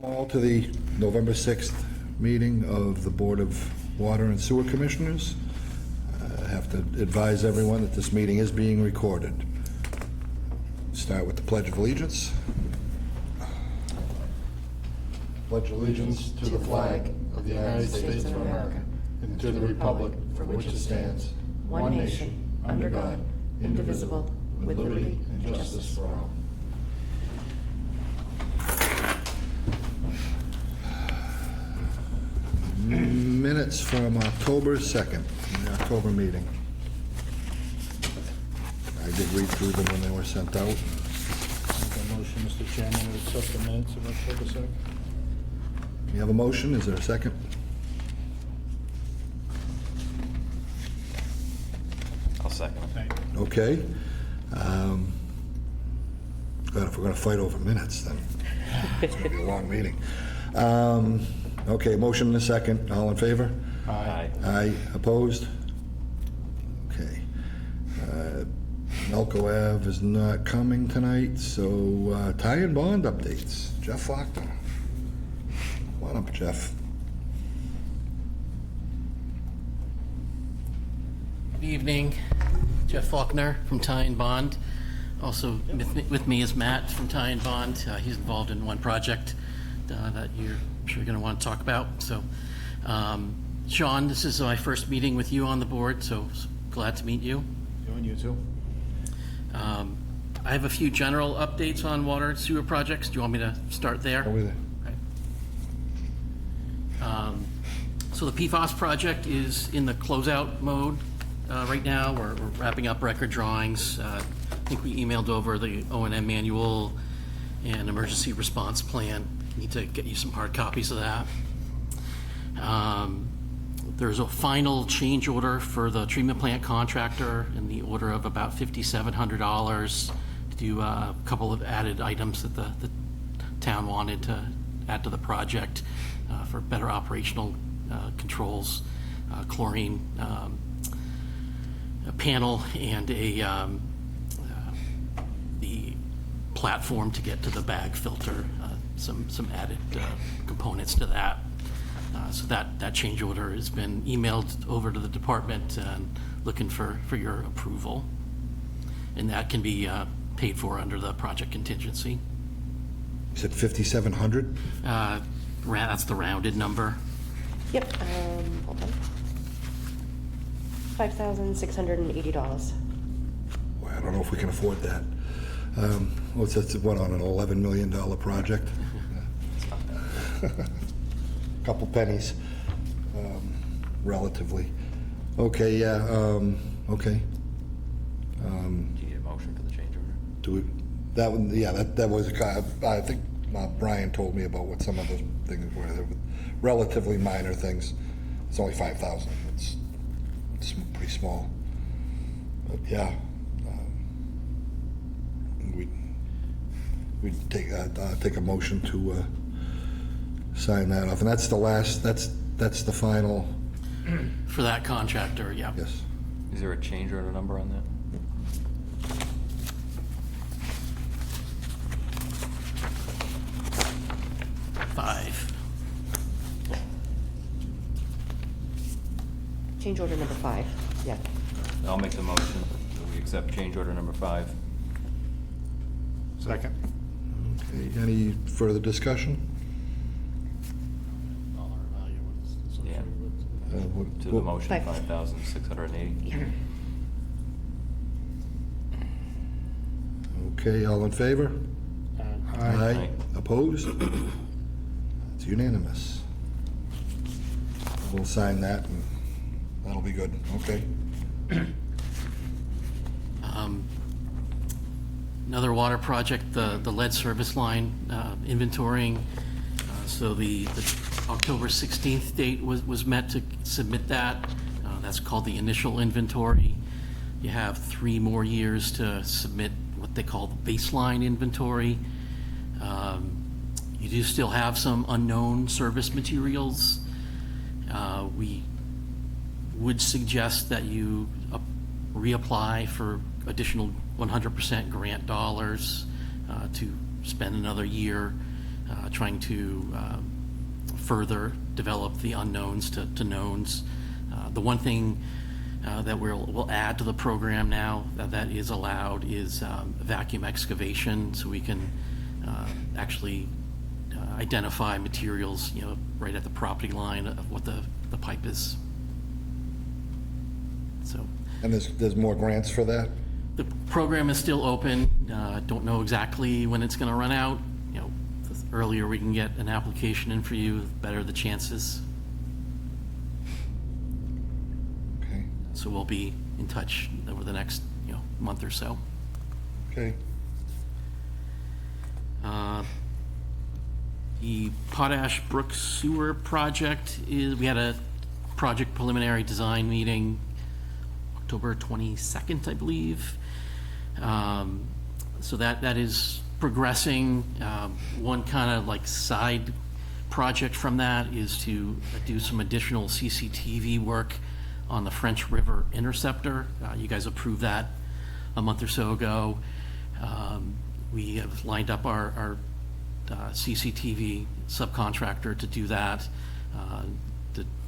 All to the November 6th meeting of the Board of Water and Sewer Commissioners. I have to advise everyone that this meeting is being recorded. Start with the Pledge of Allegiance. Pledge allegiance to the flag of the United States of America and to the republic for which it stands, one nation, under God, indivisible, with liberty and justice for all. Minutes from October 2nd, the October meeting. I did read through them when they were sent out. Make a motion, Mr. Chairman, to accept the minutes of October 2nd. You have a motion, is there a second? I'll second it. Thank you. Okay. God, if we're gonna fight over minutes, then it's gonna be a long meeting. Okay, motion and a second, all in favor? Aye. Aye, opposed? Okay. Melco Ave is not coming tonight, so tie and bond updates. Jeff Faulkner. Come on up, Jeff. Good evening, Jeff Faulkner from Tie and Bond. Also with me is Matt from Tie and Bond. He's involved in one project that you're sure going to want to talk about. So, Sean, this is my first meeting with you on the board, so glad to meet you. You and you too. I have a few general updates on water and sewer projects. Do you want me to start there? Over there. So the PFAS project is in the closeout mode right now. We're wrapping up record drawings. I think we emailed over the O&M manual and emergency response plan. Need to get you some hard copies of that. There's a final change order for the treatment plant contractor in the order of about $5,700 to do a couple of added items that the town wanted to add to the project for better operational controls, chlorine a panel, and the platform to get to the bag filter, some added components to that. So that change order has been emailed over to the department and looking for your approval. And that can be paid for under the project contingency. You said 5,700? That's the rounded number. Yep, hold on. $5,680. Well, I don't know if we can afford that. What's that, what, on an $11 million project? Couple pennies, relatively. Okay, yeah, okay. Do you need a motion for the change order? Do we, that one, yeah, that was, I think Brian told me about what some of those things were. They were relatively minor things. It's only 5,000. It's pretty small. But yeah, we'd take a motion to sign that off, and that's the last. That's the final. For that contractor, yeah. Yes. Is there a change order number on that? Five. Change order number 5, yeah. I'll make the motion that we accept change order number 5. Second. Okay. Any further discussion? Dollar value was Yeah. associated with. To the motion, Five. 5,680. Yeah. Okay. All in favor? Aye. Opposed? It's unanimous. We'll sign that, and that'll be good. Okay. Another water project, the lead service line inventorying. So the October 16th date was meant to submit that. That's called the initial inventory. You have 3 more years to submit what they call the baseline inventory. You do still have some unknown service materials. We would suggest that you reapply for additional 100% grant dollars to spend another year trying to further develop the unknowns to knowns. The one thing that we'll add to the program now that is allowed is vacuum excavation, so we can actually identify materials, right at the property line of what the pipe is. So And there's more grants for that? the program is still open. Don't know exactly when it's going to run out. The earlier we can get an application in for you, the better the chances. Okay, So we'll be in touch over the next, month or so. okay. The Potash Brook Sewer Project we had a project preliminary design meeting October 22nd, I believe. So that is progressing. One kind of like side project from that is to do some additional CCTV work on the French River Interceptor. You guys approved that a month or so ago. We have lined up our CCTV subcontractor to do that.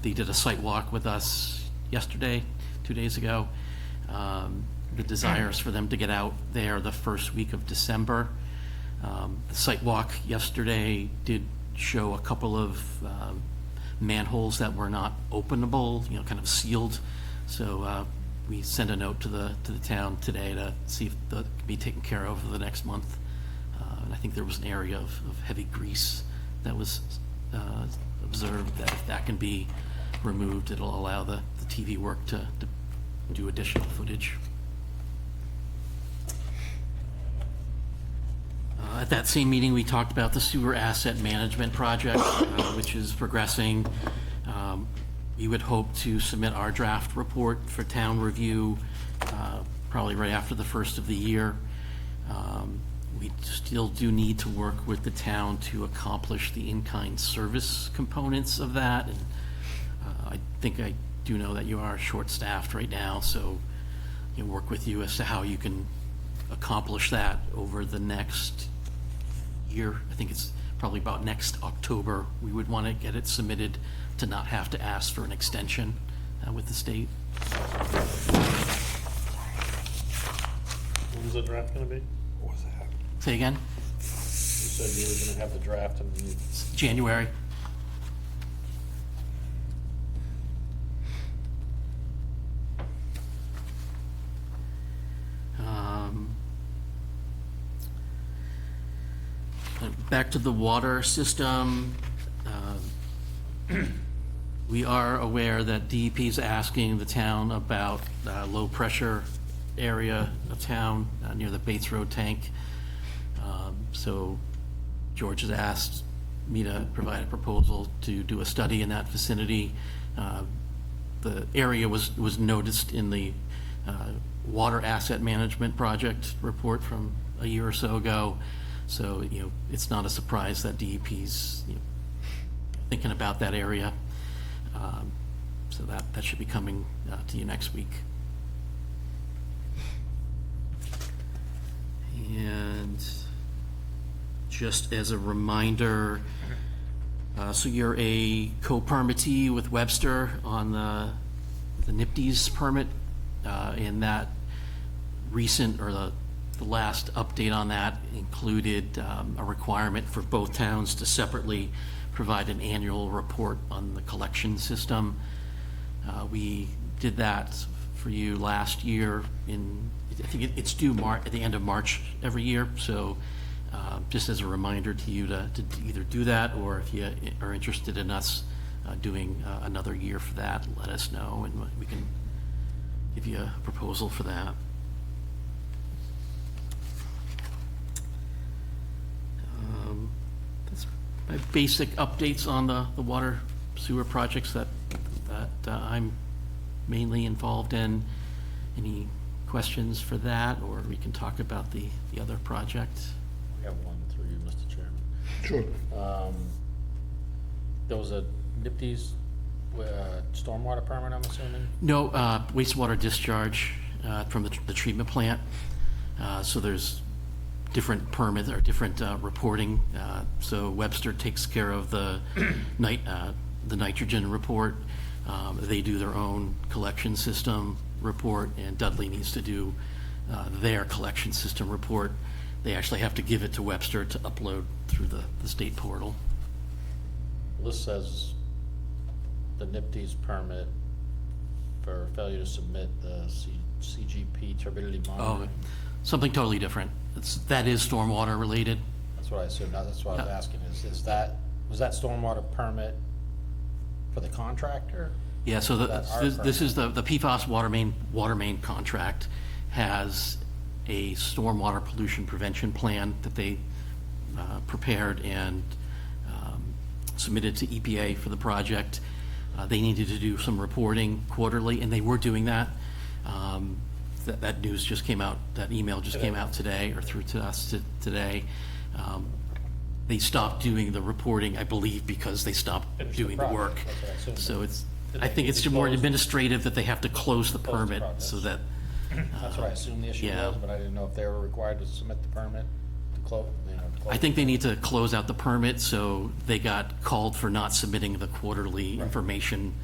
They did a site walk with us yesterday, 2 days ago. The desire is for them to get out there the first week of December. The site walk yesterday did show a couple of manholes that were not openable, kind of sealed. So we sent a note to the town today to see if that can be taken care of for the next month. And I think there was an area of heavy grease that was observed, that if that can be removed, it'll allow the TV work to do additional footage. At that same meeting, we talked about the sewer asset management project, which is progressing. We would hope to submit our draft report for town review probably right after the first of the year. We still do need to work with the town to accomplish the in-kind service components of that. And I think I do know that you are short-staffed right now, so work with you as to how you can accomplish that over the next year. I think it's probably about next October. We would want to get it submitted to not have to ask for an extension with the state. When's the draft gonna be? What was that? Say again? You said you were gonna have the draft and you... January. Back to the water system. We are aware that DEP is asking the town about low pressure area of town near the Bates Road tank. So George has asked me to provide a proposal to do a study in that vicinity. The area was noticed in the water asset management project report from a year or so ago. So, it's not a surprise that DEP's thinking about that area. So that should be coming to you next week. And just as a reminder, so you're a co-permittee with Webster on the NIPD's permit, and that recent, or the last update on that included a requirement for both towns to separately provide an annual report on the collection system. We did that for you last year I think it's due at the end of March every year. So just as a reminder to you to either do that, or if you are interested in us doing another year for that, let us know and we can give you a proposal for that. That's my basic updates on the water sewer projects that I'm mainly involved in. Any questions for that, or we can talk about the other project? I have one through you, Mr. Chairman. Sure. There was a NIPD's stormwater permit, I'm assuming? No, wastewater discharge from the treatment plant. So there's different permits or different reporting. So Webster takes care of the the nitrogen report. They do their own collection system report, and Dudley needs to do their collection system report. They actually have to give it to Webster to upload through the state portal. This says the NIPD's permit for failure to submit the CGP turbidity Oh, monitoring. something totally different. That is stormwater related. That's what I assumed. That's what I was asking was that stormwater permit for the contractor? Yeah, so That's our this is the PFAS water main contract has a stormwater pollution prevention plan that they prepared and submitted to EPA for the project. They needed to do some reporting quarterly, and they were doing that. That news just came out, that email just came out today, or through to us today. They stopped doing the reporting, I believe, because they stopped Finished the doing the work. project. That's what I assumed. So it's, Did I they think need it's to more close- administrative that they have to close the Close the permit project. so that, That's what I assumed the issue yeah. was, but I didn't know if they were required to submit the permit to close, I think they need to close out the permit, so they got called for not submitting the quarterly information.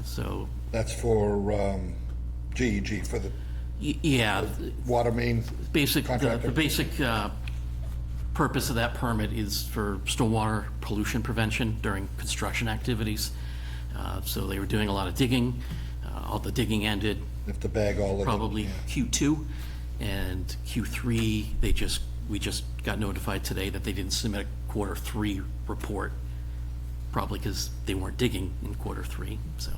So, That's for GEG, for the yeah, water main basic, contractor? the basic purpose of that permit is for stormwater pollution prevention during construction activities. So they were doing a lot of digging. All the digging ended If the bag all of it, probably yeah. Q2, and Q3, we just got notified today that they didn't submit a Q3 report, probably because they weren't digging in Q3, so.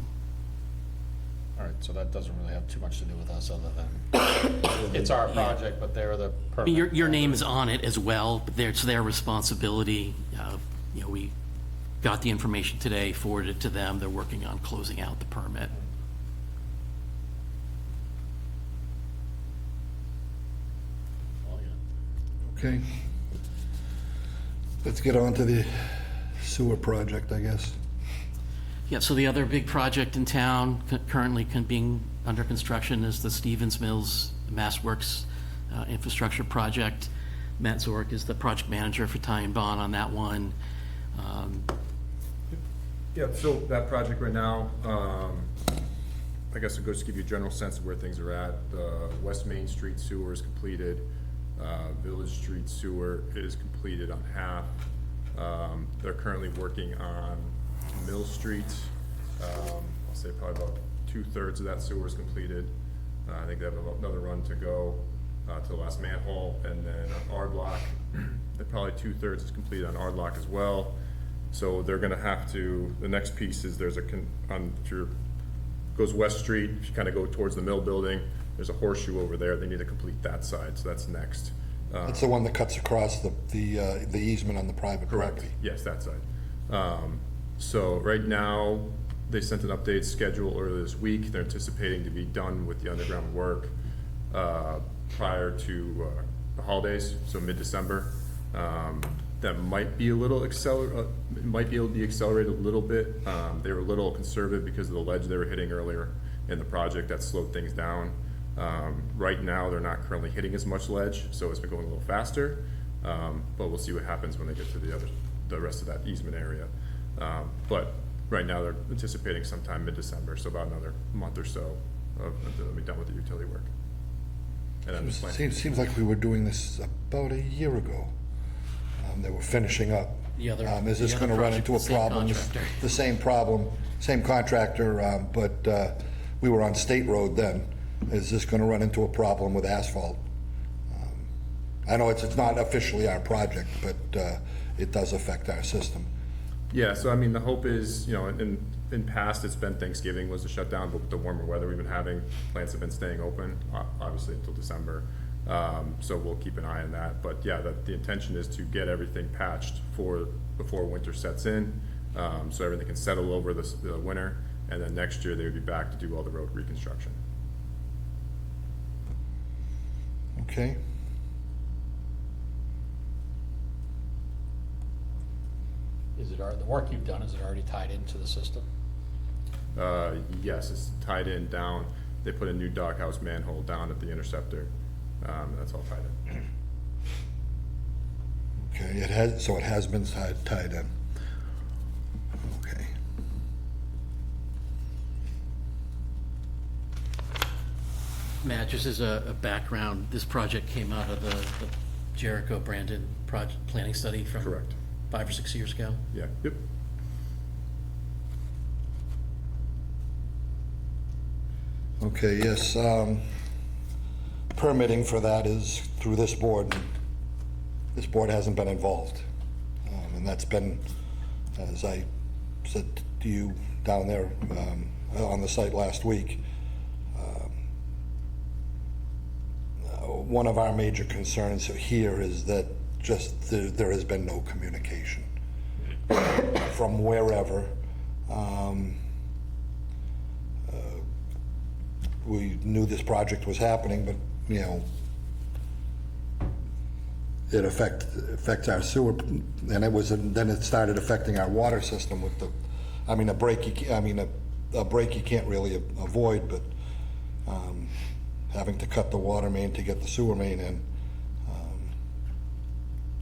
All right, so that doesn't really have too much to do with us, other than, it's our project, but they're the I mean, permit. your name is on it as well, but it's their responsibility. You know, we got the information today, forwarded it to them, they're working on closing out the permit. Oh, yeah. Okay. Let's get on to the sewer project, I guess. Yeah, so the other big project in town currently being under construction is the Stevens Mills Mass Works infrastructure project. Matt Zork is the project manager for Ty and Bond on that one. Yeah, so that project right now, I guess I'll just give you a general sense of where things are at. West Main Street sewer is completed. Village Street sewer is completed on half. They're currently working on Mill Street. I'll say probably about 2/3 of that sewer is completed. I think they have another run to go to the last manhole, and then on R Block, they're probably 2/3 is completed on R Block as well. So they're gonna have to, the next piece is there's goes West Street, if you kind of go towards the mill building, there's a horseshoe over there, they need to complete that side, so that's next. That's the one that cuts across the easement on the private Correct, property. yes, that side. So right now, they sent an updated schedule earlier this week. They're anticipating to be done with the underground work prior to the holidays, so mid-December. That might be a little might be able to be accelerated a little bit. They were a little conservative because of the ledge they were hitting earlier in the project. That slowed things down. Right now, they're not currently hitting as much ledge, so it's been going a little faster. But we'll see what happens when they get to the rest of that easement area. But right now, they're anticipating sometime mid-December, so about another month or so until they'll be done with the utility work. And then the plan. Seems like we were doing this about a year ago. They were finishing up. The other- Is this the other gonna run project, into a the same problem? contractor. The same problem, same contractor, but we were on State Road then. Is this gonna run into a problem with asphalt? I know it's not officially our project, but it does affect our system. Yeah, so I mean, the hope is, you know, in past, it's been Thanksgiving was the shutdown, but with the warmer weather we've been having, plants have been staying open, obviously until December. So we'll keep an eye on that, but yeah, the intention is to get everything patched before winter sets in, so everything can settle over the winter, and then next year they would be back to do all the road reconstruction. Okay? Is it, the work you've done, is it already tied into the system? Yes, it's tied in down, they put a new doghouse manhole down at the interceptor, that's all tied in. Okay, it has, so it has been tied in. Okay. Matt, just as a background, this project came out of the Jericho-Brandon project planning study from Correct. 5 or 6 years ago. Yeah, yep. Okay, yes, permitting for that is through this board. This board hasn't been involved. And that's been, as I said to you down there on the site last week, one of our major concerns here is that just there has been no communication from wherever. We knew this project was happening, but, you know, it affects our sewer, and it was, then it started affecting our water system with the, I mean, a break you can't really avoid, but having to cut the water main to get the sewer main in,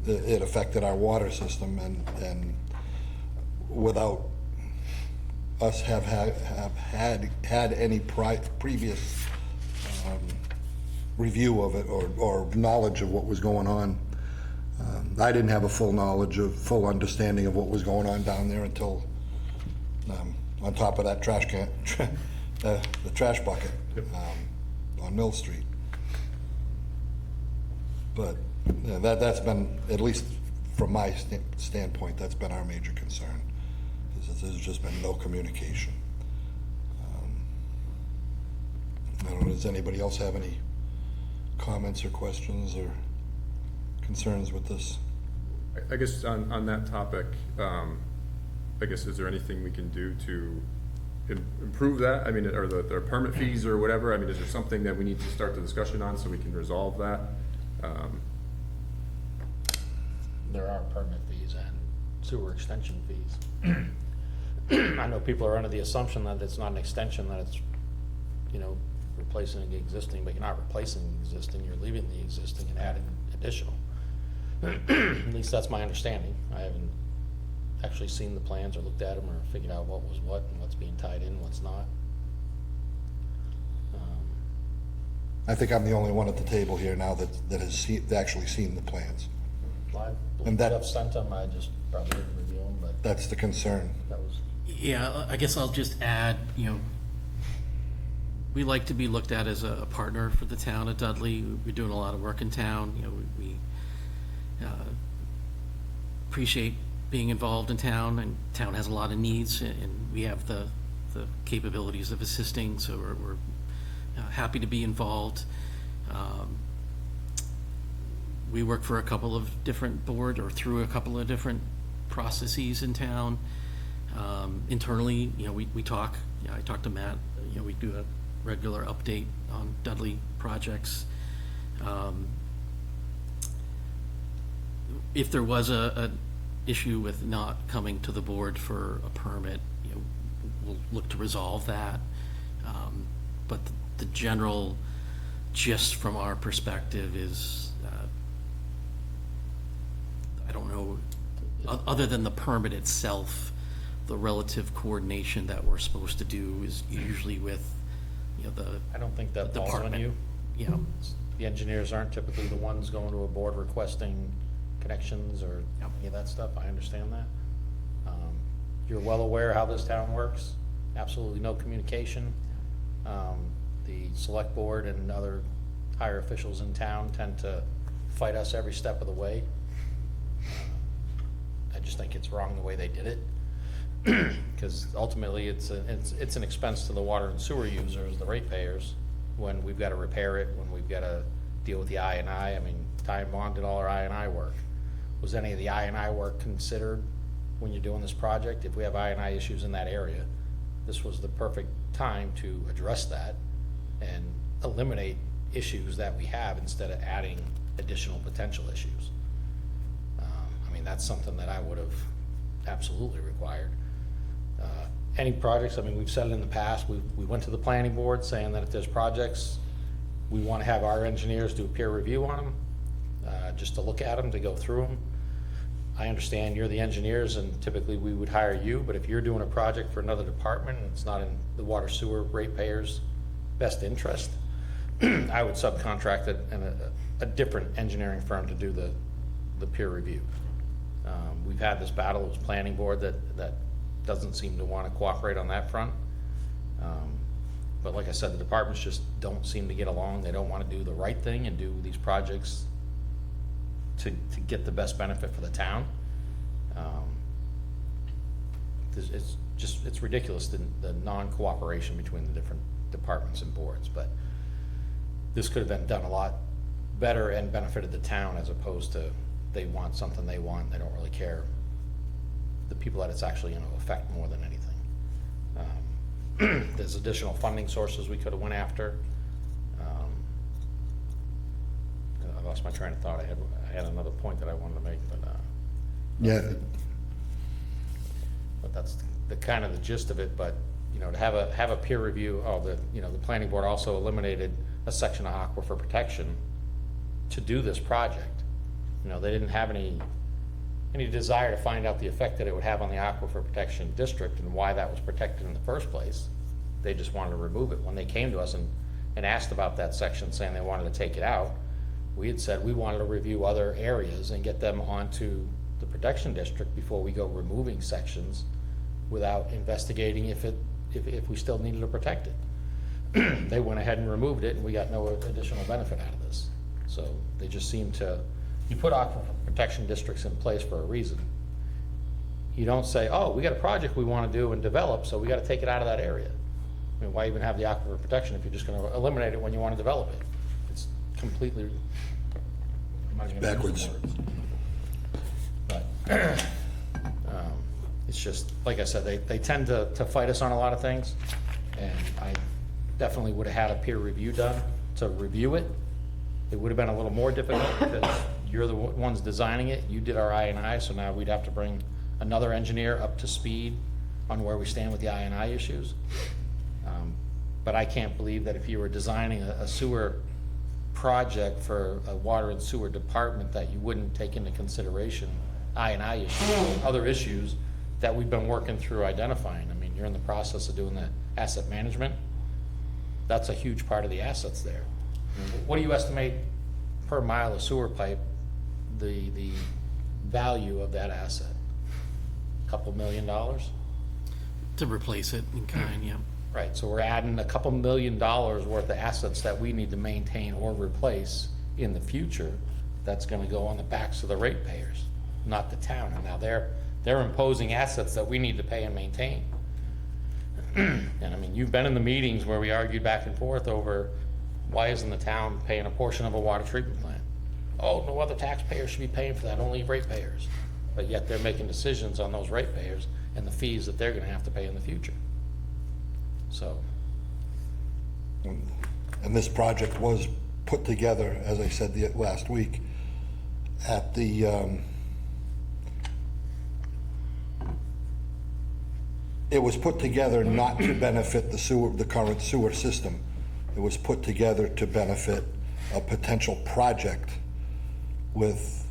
it affected our water system, and without us have had any previous review of it or knowledge of what was going on. I didn't have a full understanding of what was going on down there until on top of that trash can, the trash bucket on Mill Street. But yeah, that's been, at least from my standpoint, that's been our major concern. There's just been no communication. I don't know, does anybody else have any comments or questions or concerns with this? I guess on that topic, I guess, is there anything we can do to improve that? I mean, are there permit fees or whatever? I mean, is there something that we need to start the discussion on so we can resolve that? There are permit fees and sewer extension fees. I know people are under the assumption that it's not an extension, that it's, you know, replacing the existing, but you're not replacing the existing, you're leaving the existing and adding additional. At least that's my understanding. I haven't actually seen the plans or looked at them or figured out what was what and what's being tied in and what's not. I think I'm the only one at the table here now that has actually seen the plans. I And believe that- Jeff sent them, I just probably didn't review them, but That's the concern. that was, Yeah, I guess I'll just add, you know, we like to be looked at as a partner for the town of Dudley. We're doing a lot of work in town, you know, we appreciate being involved in town, and town has a lot of needs, and we have the capabilities of assisting, so we're happy to be involved. We work for a couple of different board, or through a couple of different processes in town. Internally, you know, we talk, you know, I talk to Matt, you know, we do a regular update on Dudley projects. If there was a issue with not coming to the board for a permit, you know, we'll look to resolve that. But the general gist from our perspective is, I don't know, other than the permit itself, the relative coordination that we're supposed to do is usually with, you know, I don't think that the falls on department. you. You know, The engineers aren't typically the ones going to a board requesting connections or Yep. any of that stuff, I understand that. You're well aware how this town works, absolutely no communication. The select board and other higher officials in town tend to fight us every step of the way. I just think it's wrong the way they did it. Because ultimately, it's an expense to the water and sewer users, the ratepayers, when we've got to repair it, when we've got to deal with the I&I. I mean, Ty and Bond did all our I&I work. Was any of the I&I work considered when you're doing this project? If we have I&I issues in that area, this was the perfect time to address that and eliminate issues that we have instead of adding additional potential issues. I mean, that's something that I would have absolutely required. Any projects, I mean, we've said it in the past, we went to the planning board saying that if there's projects, we want to have our engineers do a peer review on them. just to look at them, to go through them. I understand you're the engineers and typically we would hire you, but if you're doing a project for another department and it's not in the water sewer ratepayers' best interest, I would subcontract it and a different engineering firm to do the peer review. We've had this battle with planning board that doesn't seem to want to cooperate on that front. But like I said, the departments just don't seem to get along. They don't want to do the right thing and do these projects to get the best benefit for the town. It's ridiculous, the non-cooperation between the different departments and boards, but this could have been done a lot better and benefited the town as opposed to they want something they want, they don't really care. The people that it's actually going to affect more than anything. There's additional funding sources we could have went after. I lost my train of thought. I had another point that I wanted to make, but Yeah, that's the kind of the gist of it. But you know, to have a peer review. The planning board also eliminated a section of aquifer protection to do this project. You know, they didn't have any desire to find out the effect that it would have on the aquifer protection district and why that was protected in the first place. They just wanted to remove it. When they came to us and asked about that section, saying they wanted to take it out, we had said we wanted to review other areas and get them onto the protection district before we go removing sections without investigating if we still needed to protect it. They went ahead and removed it, and we got no additional benefit out of this. So they just seem to, you put aquifer protection districts in place for a reason. You don't say, oh, we got a project we want to do and develop, so we got to take it out of that area. I mean, why even have the aquifer protection if you're just going to eliminate it when you want to develop it? It's completely, I'm not even gonna use the Backwards. words. But it's just, like I said, they tend to fight us on a lot of things, and I definitely would have had a peer review done to review it. It would have been a little more difficult because you're the ones designing it. You did our I&I, so now we'd have to bring another engineer up to speed on where we stand with the I&I issues. But I can't believe that if you were designing a sewer project for a water and sewer department that you wouldn't take into consideration I&I issues, other issues that we've been working through identifying. I mean, you're in the process of doing the asset management. That's a huge part of the assets there. What do you estimate per mile of sewer pipe, the value of that asset? $2 million? To replace it in kind, yeah. Right, so we're adding $2 million worth of assets that we need to maintain or replace in the future. That's gonna go on the backs of the ratepayers, not the town. And now they're imposing assets that we need to pay and maintain. And I mean, you've been in the meetings where we argued back and forth over why isn't the town paying a portion of a water treatment plant? Oh, no other taxpayers should be paying for that, only ratepayers. But yet they're making decisions on those ratepayers and the fees that they're gonna have to pay in the future. So, and this project was put together, as I said last week, at the, it was put together not to benefit the current sewer system. It was put together to benefit a potential project with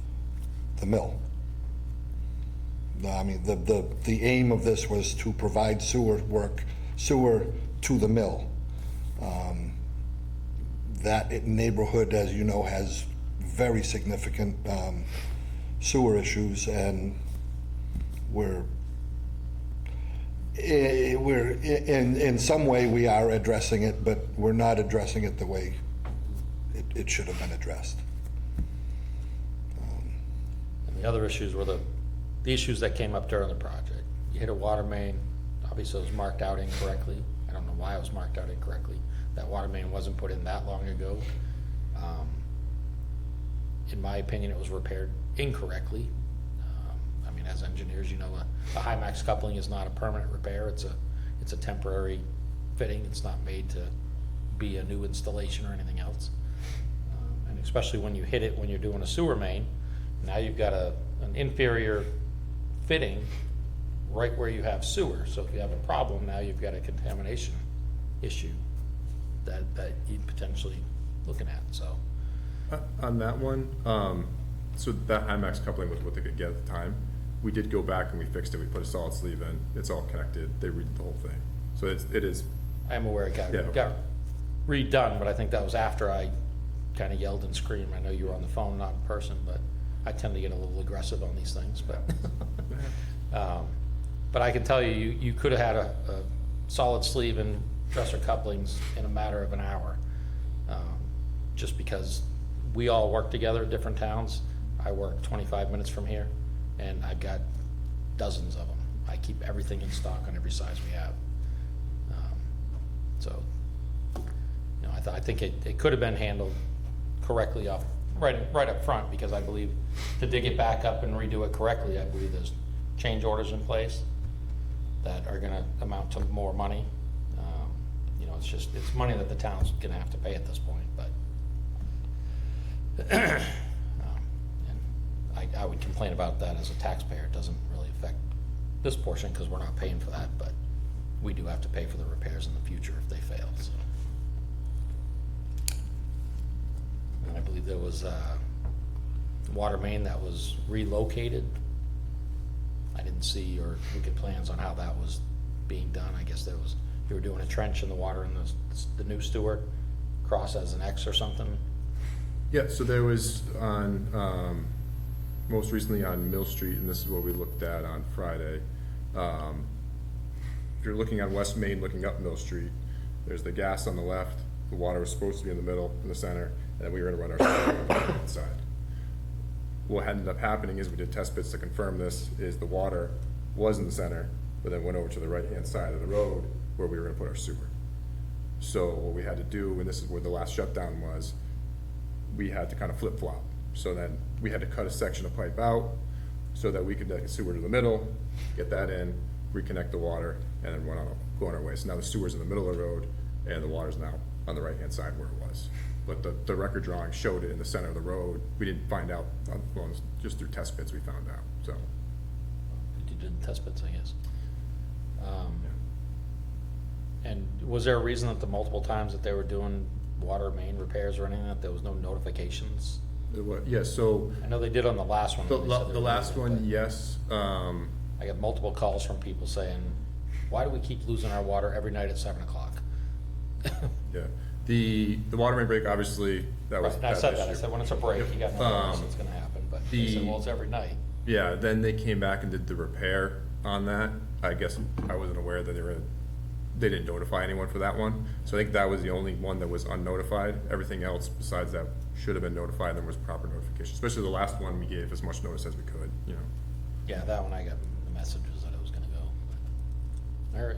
the mill. I mean, the aim of this was to provide sewer to the mill. That neighborhood, as you know, has very significant sewer issues, and we're in some way we are addressing it, but we're not addressing it the way it should have been addressed. and the other issues were the issues that came up during the project. You hit a water main, obviously it was marked out incorrectly. I don't know why it was marked out incorrectly. That water main wasn't put in that long ago. In my opinion, it was repaired incorrectly. I mean, as engineers, you know, a high max coupling is not a permanent repair. It's a temporary fitting. It's not made to be a new installation or anything else. And especially when you hit it when you're doing a sewer main, now you've got an inferior fitting right where you have sewer. So if you have a problem, now you've got a contamination issue that you're potentially looking at. So On that one, so that IMAX coupling was what they could get at the time. We did go back and we fixed it. We put a solid sleeve in. It's all connected. They redid the whole thing. So it is, I'm aware it Yeah. got redone, but I think that was after I kind of yelled and screamed. I know you were on the phone, not in person, but I tend to get a little aggressive on these things, but. But I can tell you, you could have had a solid sleeve and dresser couplings in a matter of an hour. Just because we all work together in different towns. I work 25 minutes from here, and I've got dozens of them. I keep everything in stock on every size we have. So, you know, I think it could have been handled correctly right up front, because I believe to dig it back up and redo it correctly, I believe there's change orders in place that are gonna amount to more money. You know, it's money that the town's gonna have to pay at this point, but. And I would complain about that as a taxpayer. It doesn't really affect this portion because we're not paying for that, but we do have to pay for the repairs in the future if they fail, so. And I believe there was a water main that was relocated. I didn't see or look at plans on how that was being done. I guess you were doing a trench in the water in the new Stewart, cross as an X or something. yeah, so there was on, most recently on Mill Street, and this is what we looked at on Friday. If you're looking on West Main, looking up Mill Street, there's the gas on the left, the water was supposed to be in the middle, in the center, and then we were gonna run our sewer on the right side. What ended up happening is we did test bits to confirm this, is the water was in the center, but then went over to the right-hand side of the road where we were gonna put our sewer. So what we had to do, and this is where the last shutdown was, we had to kind of flip-flop. So then we had to cut a section of pipe out so that we could get sewer to the middle, get that in, reconnect the water, and then go on our way. So now the sewer's in the middle of the road, and the water's now on the right-hand side where it was. But the record drawing showed it in the center of the road. We didn't find out, well, just through test bits we found out, so. You did test bits, I guess. And was there a reason that the multiple times that they were doing water main repairs or anything, that there was no notifications? Yeah, so I know they did on the last one. the when they said they were last doing it, one, yes. I got multiple calls from people saying, why do we keep losing our water every night at 7 o'clock? Yeah, the water main break, obviously, that was. Right, and I said that, I said, when it's a break, you got no notice it's gonna happen, but they said, the- well, it's every night. Yeah, then they came back and did the repair on that. I guess I wasn't aware that they didn't notify anyone for that one. So I think that was the only one that was unnotified. Everything else besides that should have been notified, and there was proper notification, especially the last one we gave as much notice as we could, you know. Yeah, that one I got the messages that it was gonna go. But, all right.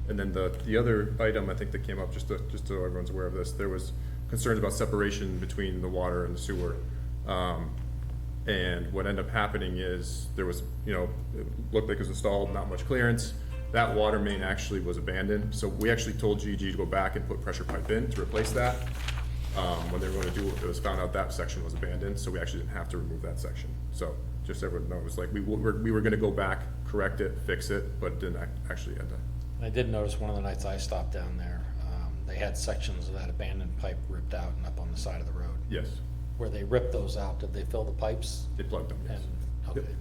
And then the other item, I think that came up, just so everyone's aware of this, there was concerns about separation between the water and the sewer. And what ended up happening is, there was, you know, it looked like it was installed, not much clearance. That water main actually was abandoned, so we actually told GG to go back and put pressure pipe in to replace that. When they were gonna do it, was found out that section was abandoned, so we actually didn't have to remove that section. So, just so everyone knows, like, we were gonna go back, correct it, fix it, but didn't actually end up. I did notice one of the nights I stopped down there, they had sections of that abandoned pipe ripped out and up on the side of the road. Yes, Where they ripped those out, did they fill the pipes? they plugged them, yes. And, okay. Yep.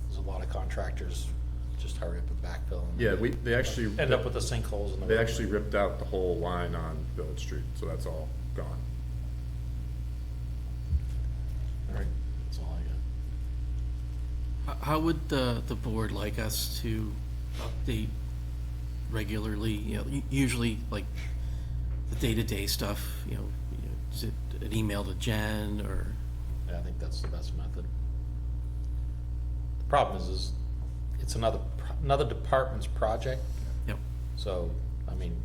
There's a lot of contractors just hurry up and backfill. And Yeah, they actually. end up with the sinkholes in the road. They actually ripped out the whole line on Village Street, so that's all gone. All right, that's all I got. How would the board like us to update regularly, you know, usually like the day-to-day stuff, you know, is it an email to Jen or? Yeah, I think that's the best method. The problem is it's another department's project, Yep. so, I mean,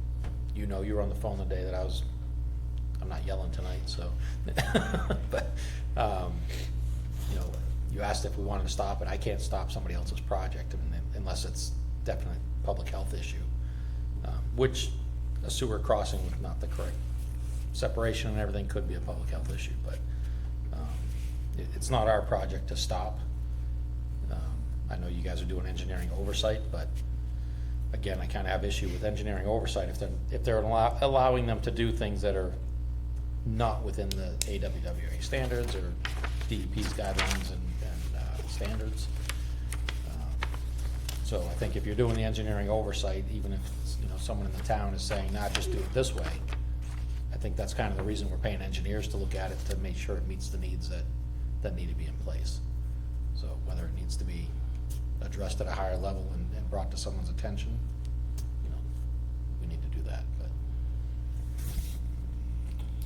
you know, you were on the phone the day that I'm not yelling tonight, so. But, you know, you asked if we wanted to stop it. I can't stop somebody else's project unless it's definitely a public health issue. Which a sewer crossing with not the correct separation and everything could be a public health issue, but it's not our project to stop. I know you guys are doing engineering oversight, but again, I kind of have issue with engineering oversight if they're allowing them to do things that are not within the AWWA standards or DEP's guidelines and standards. So I think if you're doing the engineering oversight, even if, someone in the town is saying, nah, just do it this way, I think that's kind of the reason we're paying engineers to look at it, to make sure it meets the needs that need to be in place. So whether it needs to be addressed at a higher level and brought to someone's attention, we need to do that, but.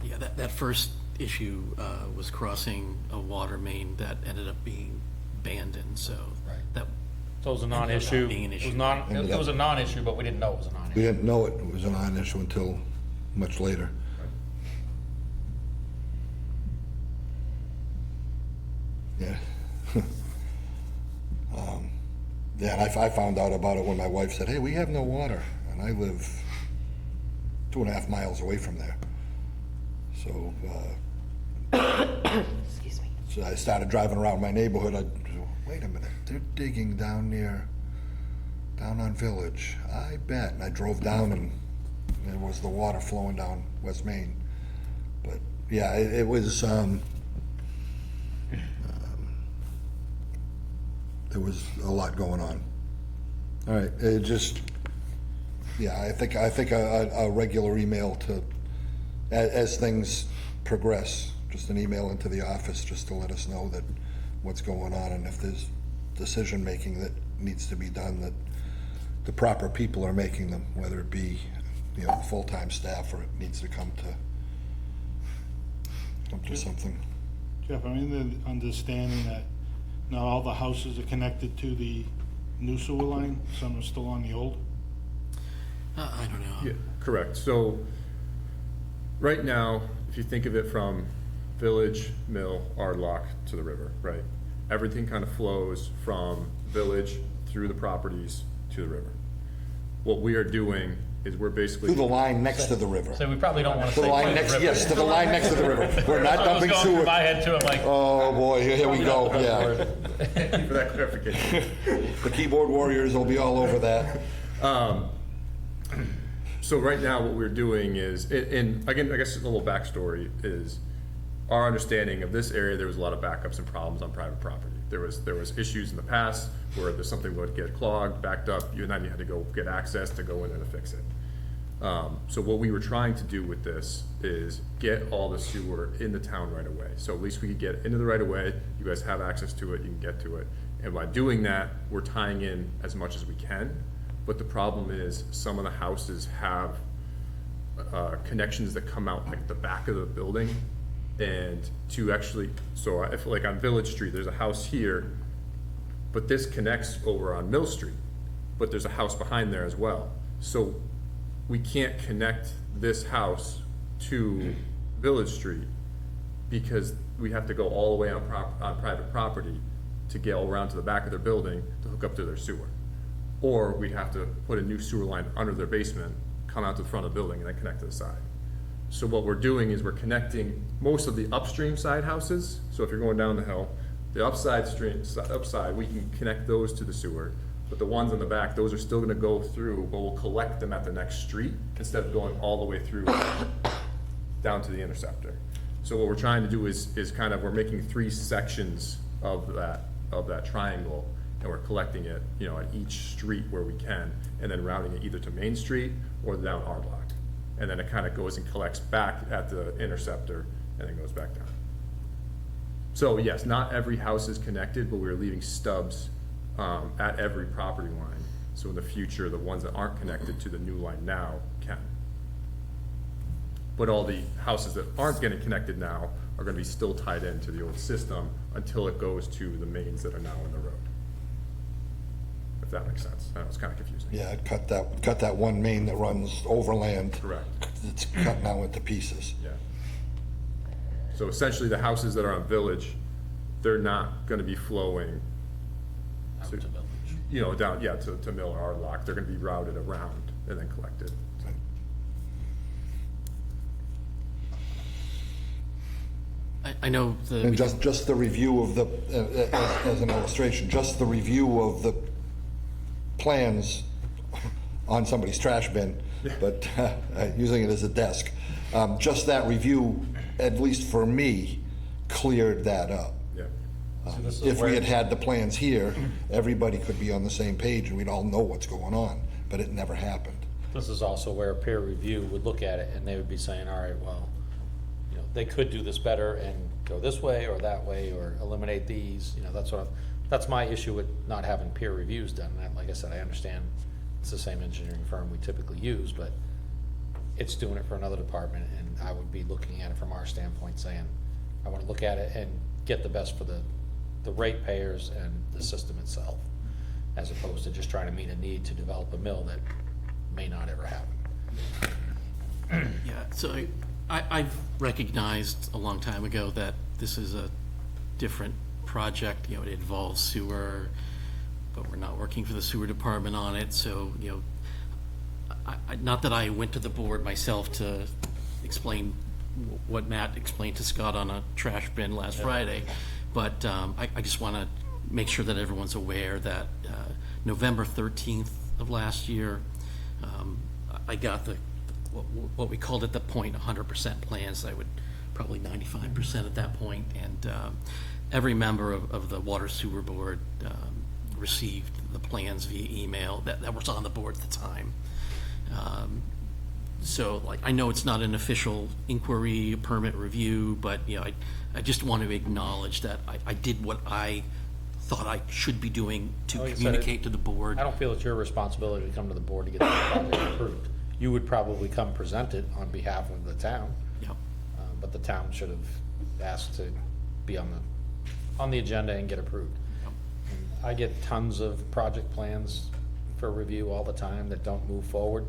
Yeah, that first issue was crossing a water main that ended up being abandoned, so. Right. That, So it was a non-issue. being an It was issue. it was a non-issue, but we didn't know it was a We non-issue. didn't know it was a non-issue until much later. Yeah. Yeah, and I found out about it when my wife said, hey, we have no water, and I live 2.5 miles away from there. So, Excuse me. so I started driving around my neighborhood. Wait a minute, they're digging down on Village. I bet. And I drove down, and there was the water flowing down West Main. But yeah, it was. There was a lot going on. All right, it just. Yeah, I think a regular email to, as things progress, just an email into the office just to let us know that what's going on, and if there's decision-making that needs to be done, that the proper people are making them, whether it be, full-time staff, or it needs to come to something. Jeff, I'm in the understanding that not all the houses are connected to the new sewer line, some are still on the old? I don't know. Yeah, correct. So, right now, if you think of it from Village, Mill, Ardlock to the river, right? Everything kind of flows from Village through the properties to the river. What we are doing is we're basically. To the line next to the river. So we probably don't want to To say. the line next, yes, to the line next to the river. We're not I was dumping going through sewer. my head too, I'm like. Oh, boy, here we go, yeah. Thank you for that clarification. The keyboard warriors will be all over that. So right now, what we're doing is, and again, I guess a little backstory is, our understanding of this area, there was a lot of backups and problems on private property. There was issues in the past where there's something would get clogged, backed up, and then you had to go get access to go in and fix it. So what we were trying to do with this is get all the sewer in the town right away. So at least we could get into the right of way, you guys have access to it, you can get to it. And by doing that, we're tying in as much as we can. But the problem is, some of the houses have connections that come out like the back of the building. And to actually, so if like on Village Street, there's a house here, but this connects over on Mill Street, but there's a house behind there as well. So we can't connect this house to Village Street because we have to go all the way on private property to get all around to the back of their building to hook up to their sewer. Or we'd have to put a new sewer line under their basement, come out to the front of the building, and then connect to the side. So what we're doing is we're connecting most of the upstream side houses. So if you're going down the hill, the upside, we can connect those to the sewer. But the ones in the back, those are still gonna go through, but we'll collect them at the next street instead of going all the way through down to the interceptor. So what we're trying to do is kind of, we're making 3 sections of that triangle, and we're collecting it, at each street where we can, and then routing it either to Main Street or down Ardlock. And then it kind of goes and collects back at the interceptor and then goes back down. So yes, not every house is connected, but we're leaving stubs at every property line. So in the future, the ones that aren't connected to the new line now can. But all the houses that aren't getting connected now are gonna be still tied into the old system until it goes to the mains that are now in the road. If that makes sense. I know it's kind of confusing. Yeah, it cut that one main that runs overland. Correct. It's cut now into pieces. Yeah. So essentially, the houses that are on Village, they're not gonna be flowing, Out to Village. down, to Mill or Ardlock. They're gonna be routed around and then collected. I know the. And just the review of the, as an illustration, just the review of the plans on somebody's trash bin, but using it as a desk. Just that review, at least for me, cleared that up. Yeah. So this is If we where- had had the plans here, everybody could be on the same page and we'd all know what's going on, but it never happened. This is also where a peer review would look at it and they would be saying, all right, well, you know, they could do this better and go this way or that way or eliminate these, you know, that's my issue with not having peer reviews done. And like I said, I understand it's the same engineering firm we typically use, but it's doing it for another department and I would be looking at it from our standpoint saying, I want to look at it and get the best for the ratepayers and the system itself, as opposed to just trying to meet a need to develop a mill that may not ever happen. Yeah, so I've recognized a long time ago that this is a different project, you know, it involves sewer, but we're not working for the sewer department on it, so, you know, not that I went to the board myself to explain what Matt explained to Scott on a trash bin last Friday, but I just want to make sure that everyone's aware that November 13th of last year, I got what we called at the point 100% plans. I would probably 95% at that point, and every member of the Water Sewer Board received the plans via email that was on the board at the time. So, like, I know it's not an official inquiry, permit review, but, you know, I just want to acknowledge that I did what I thought I should be doing to Like I said, communicate to the board. I don't feel it's your responsibility to come to the board to get the project approved. You would probably come present it on behalf of the town, Yep. but the town should have asked to be on the agenda and get approved. And I get tons of project plans for review all the time that don't move forward.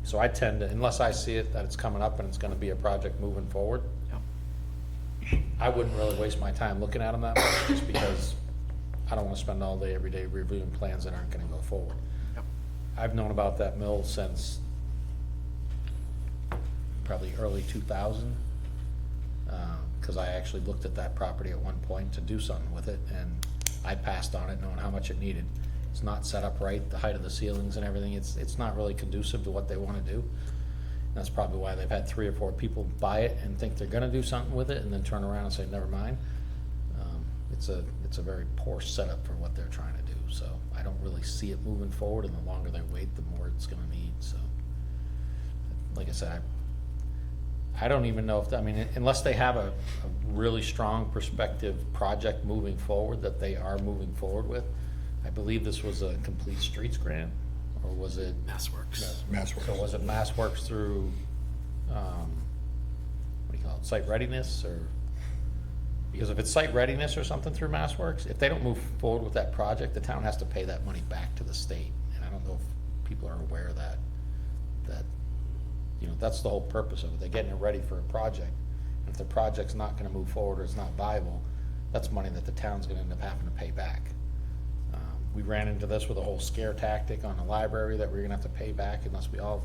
So I tend to, unless I see it that it's coming up and it's gonna be a project moving forward, Yep. I wouldn't really waste my time looking at them that much, just because I don't wanna spend all day, every day reviewing plans that aren't gonna go forward. Yep. I've known about that mill since probably early 2000, because I actually looked at that property at one point to do something with it, and I passed on it knowing how much it needed. It's not set up right, the height of the ceilings and everything, it's not really conducive to what they wanna do. And that's probably why they've had 3 or 4 people buy it and think they're gonna do something with it, and then turn around and say, never mind. It's a very poor setup for what they're trying to do, so I don't really see it moving forward, and the longer they wait, the more it's gonna need, so. Like I said, I don't even know if, I mean, unless they have a really strong prospective project moving forward that they are moving forward with. I believe this was a complete streets grant, or was it? MassWorks. MassWorks. So was it MassWorks through, what do you call it, site readiness, or? Because if it's site readiness or something through MassWorks, if they don't move forward with that project, the town has to pay that money back to the state. And I don't know if people are aware of that, you know, that's the whole purpose of it. They're getting it ready for a project. And if the project's not gonna move forward or it's not viable, that's money that the town's gonna end up having to pay back. We ran into this with a whole scare tactic on the library that we're gonna have to pay back unless we all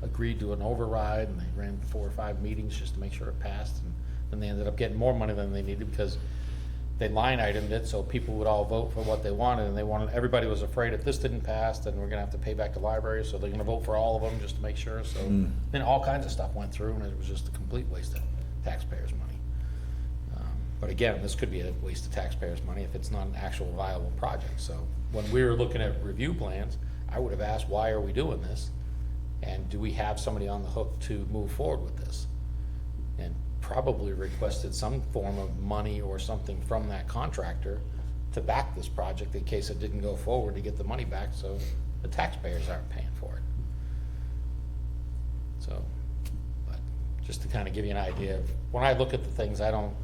agreed to an override, and they ran 4 or 5 meetings just to make sure it passed, and then they ended up getting more money than they needed because they line itemed it so people would all vote for what they wanted, and everybody was afraid if this didn't pass, then we're gonna have to pay back the library, so they're gonna vote for all of them just to make sure, so then all kinds of stuff went through, and it was just a complete waste of taxpayers' money. But again, this could be a waste of taxpayers' money if it's not an actual viable project. So when we were looking at review plans, I would have asked, why are we doing this? And do we have somebody on the hook to move forward with this? And probably requested some form of money or something from that contractor to back this project in case it didn't go forward, to get the money back so the taxpayers aren't paying for it. So, but just to kind of give you an idea of, when I look at the things, I don't,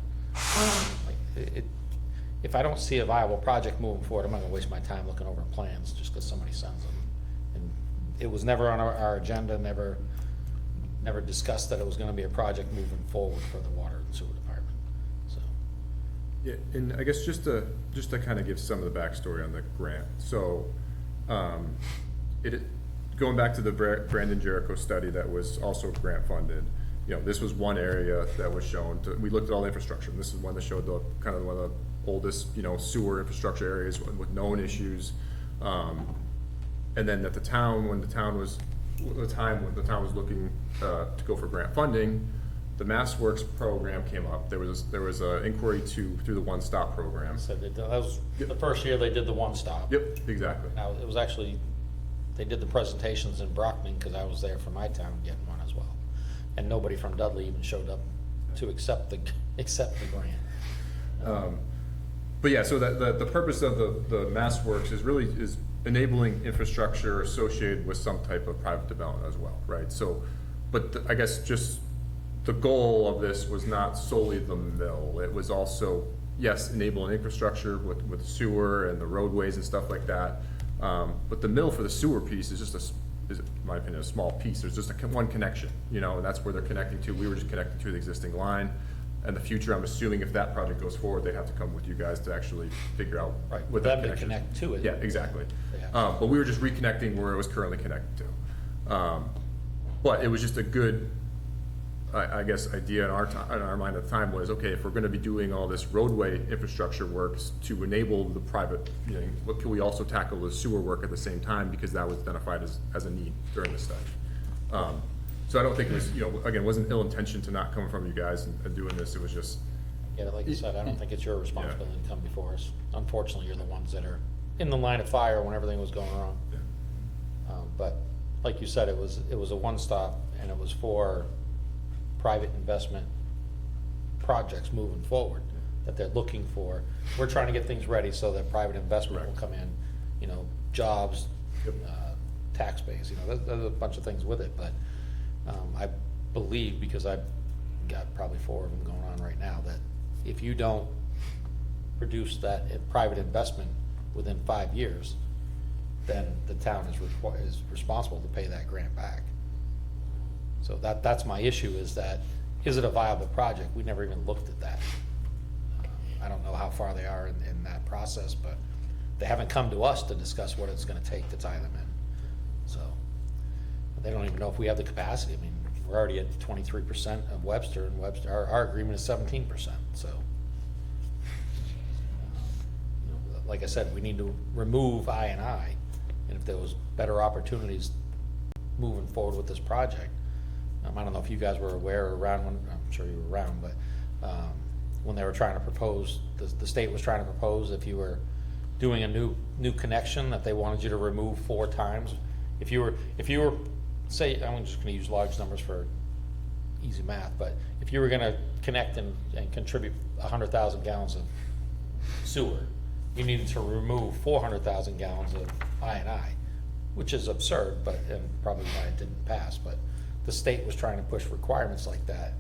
if I don't see a viable project moving forward, I'm not gonna waste my time looking over plans just because somebody sends them. And it was never on our agenda, never discussed that it was gonna be a project moving forward for the water and sewer department, so. Yeah, and I guess just to kind of give some of the backstory on the grant. So, going back to the Brandon Jericho study that was also grant funded, you know, this was one area that was shown we looked at all the infrastructure, and this is one that showed the kind of one of the oldest, you know, sewer infrastructure areas with known issues. And And then at the time when the town was looking to go for grant funding, the MassWorks program came up. There was an inquiry through the One Stop program. So that was the first year they did the one-stop. Yep, exactly. Now, it was actually, they did the presentations in Brockman, because I was there for my town getting one as well. And nobody from Dudley even showed up to accept the grant. But yeah, so the purpose of the MassWorks is enabling infrastructure associated with some type of private development as well, right? So, I guess just the goal of this was not solely the mill. It was also, yes, enabling infrastructure with sewer and the roadways and stuff like that. But the mill for the sewer piece is just is, in my opinion, a small piece. There's just one connection, and that's where they're connecting to. We were just connecting to the existing line. And the future, I'm assuming if that project goes forward, they have to come with you guys to actually figure out Right, what with that them to connection is. connect to it. Yeah, exactly. Yeah. But we were just reconnecting where it was currently connected to. But it was just a good, I guess, idea in our mind at the time was, okay, if we're gonna be doing all this roadway infrastructure works to enable the private, what can we also tackle the sewer work at the same time, because that was identified as a need during the study. So I don't think it was, again, it wasn't ill intention to not come from you guys and doing this, it was just, Yeah, like you said, I don't think it's your responsibility to come before us. Unfortunately, you're the ones that are in the line of fire when everything was going wrong. But like you said, it was a one-stop, and it was for private investment projects moving forward that they're looking for. We're trying to get things ready so that private investment will come in, jobs, tax base, there's a bunch of things with it, but I believe, because I've got probably 4 of them going on right now, that if you don't produce that private investment within 5 years, then the town is responsible to pay that grant back. So that's my issue, is it a viable project? We never even looked at that. I don't know how far they are in that process, but they haven't come to us to discuss what it's gonna take to tie them in. So, they don't even know if we have the capacity. I mean, we're already at 23% of Webster, and our agreement is 17%, so. Like I said, we need to remove I&I, and if there was better opportunities moving forward with this project, I don't know if you guys were aware or around when, I'm sure you were around, but when they were trying to propose, the state was trying to propose, if you were doing a new connection, that they wanted you to remove 4 times. If you were, say, I'm just gonna use large numbers for easy math, but if you were gonna connect and contribute 100,000 gallons of sewer, you needed to remove 400,000 gallons of I&I, which is absurd, and probably why it didn't pass, but the state was trying to push requirements like that.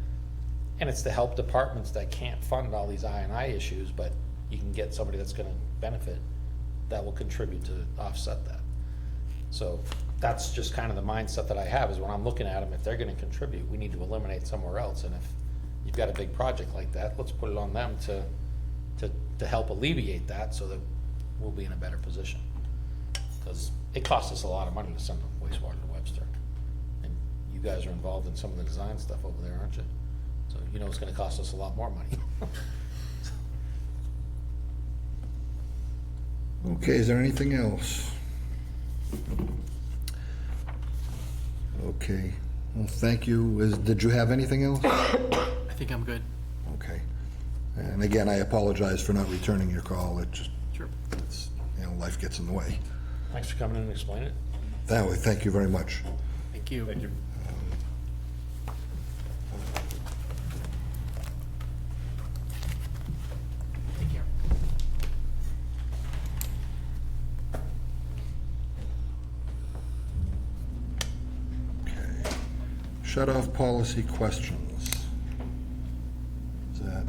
And it's to help departments that can't fund all these I&I issues, but you can get somebody that's gonna benefit, that will contribute to offset that. So that's just kind of the mindset that I have, is when I'm looking at them, if they're gonna contribute, we need to eliminate somewhere else. And if you've got a big project like that, let's put it on them to help alleviate that, so that we'll be in a better position. Because it costs us a lot of money to send the wastewater to Webster. And you guys are involved in some of the design stuff over there, aren't you? So it's gonna cost us a lot more money. Okay, is there anything else? Okay, well, thank you. Did you have anything else? I think I'm good. Okay. And again, I apologize for not returning your call. It just, Sure. life gets in the way. Thanks for coming in and explaining it. That way, thank you very much. Thank you. thank you. Take care. Okay. Shut-off policy questions. Is that,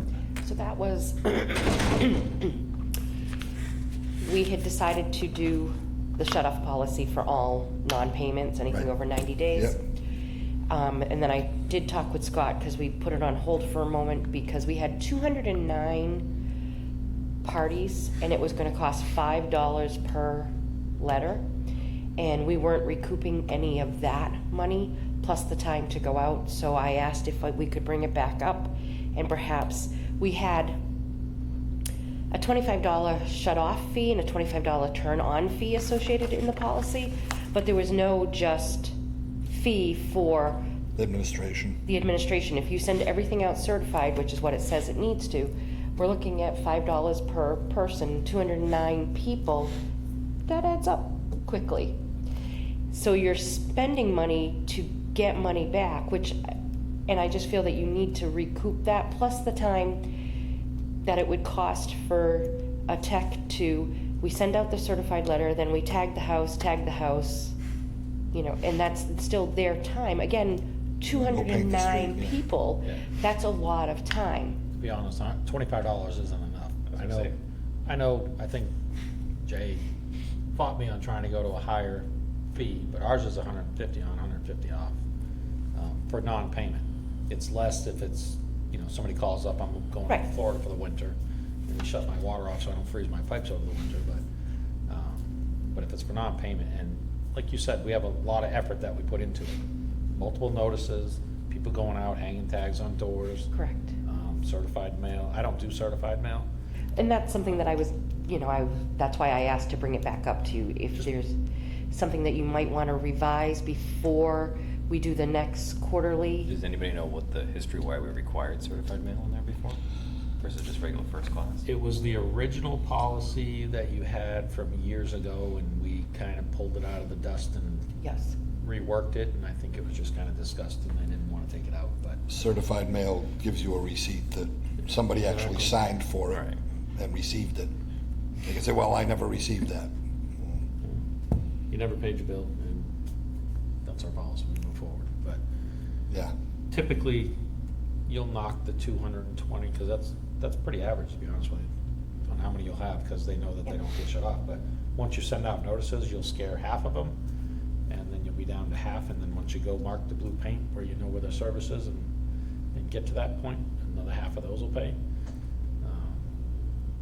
So that was, we had decided to do the shut-off policy for all non-payments, anything Right. over 90 days. Yep. And then I did talk with Scott, because we put it on hold for a moment, because we had 209 parties, and it was gonna cost $5 per letter. And we weren't recouping any of that money, plus the time to go out. So I asked if we could bring it back up, and perhaps we had a $25 shut-off fee and a $25 turn-on fee associated in the policy, but there was no just fee for Administration. the administration. If you send everything out certified, which is what it says it needs to, we're looking at $5 per person, 209 people. That adds up quickly. So you're spending money to get money back, and I just feel that you need to recoup that, plus the time that it would cost for a tech we send out the certified letter, then we tag the house, and that's still their time. Again, 209 yeah. people, Yeah. that's a lot of time. To be honest, $25 isn't enough. I think Jay fought me on trying to go to a higher fee, but ours is 150 on, 150 off, for non-payment. It's less if it's, somebody calls up, I'm going Right. to Florida for the winter, and we shut my water off so I don't freeze my pipes over the winter, but if it's for non-payment, and like you said, we have a lot of effort that we put into it. Multiple notices, people going out, hanging tags on doors. Correct. Certified mail. I don't do certified mail. And that's something that I was, that's why I asked to bring it back up to you. If there's something that you might want to revise before we do the next quarterly. Does anybody know what the history, why we required certified mail in there before? Versus just regular first class? It was the original policy that you had from years ago, and we kind of pulled it out of the dust and Yes. reworked it, and I think it was just kind of discussed, and they didn't want to take it out, but Certified mail gives you a receipt that somebody actually signed for it Right. and received it. They can say, well, I never received that. you never paid your bill, and that's our policy, we move forward. But Yeah, typically, you'll knock the 220, because that's pretty average, to be honest with you, on how many you'll have, because they know that they don't get shut off. But once you send out notices, you'll scare half of them, and then you'll be down to half, and then once you go mark the blue paint where you know where their service is and get to that point, another half of those will pay.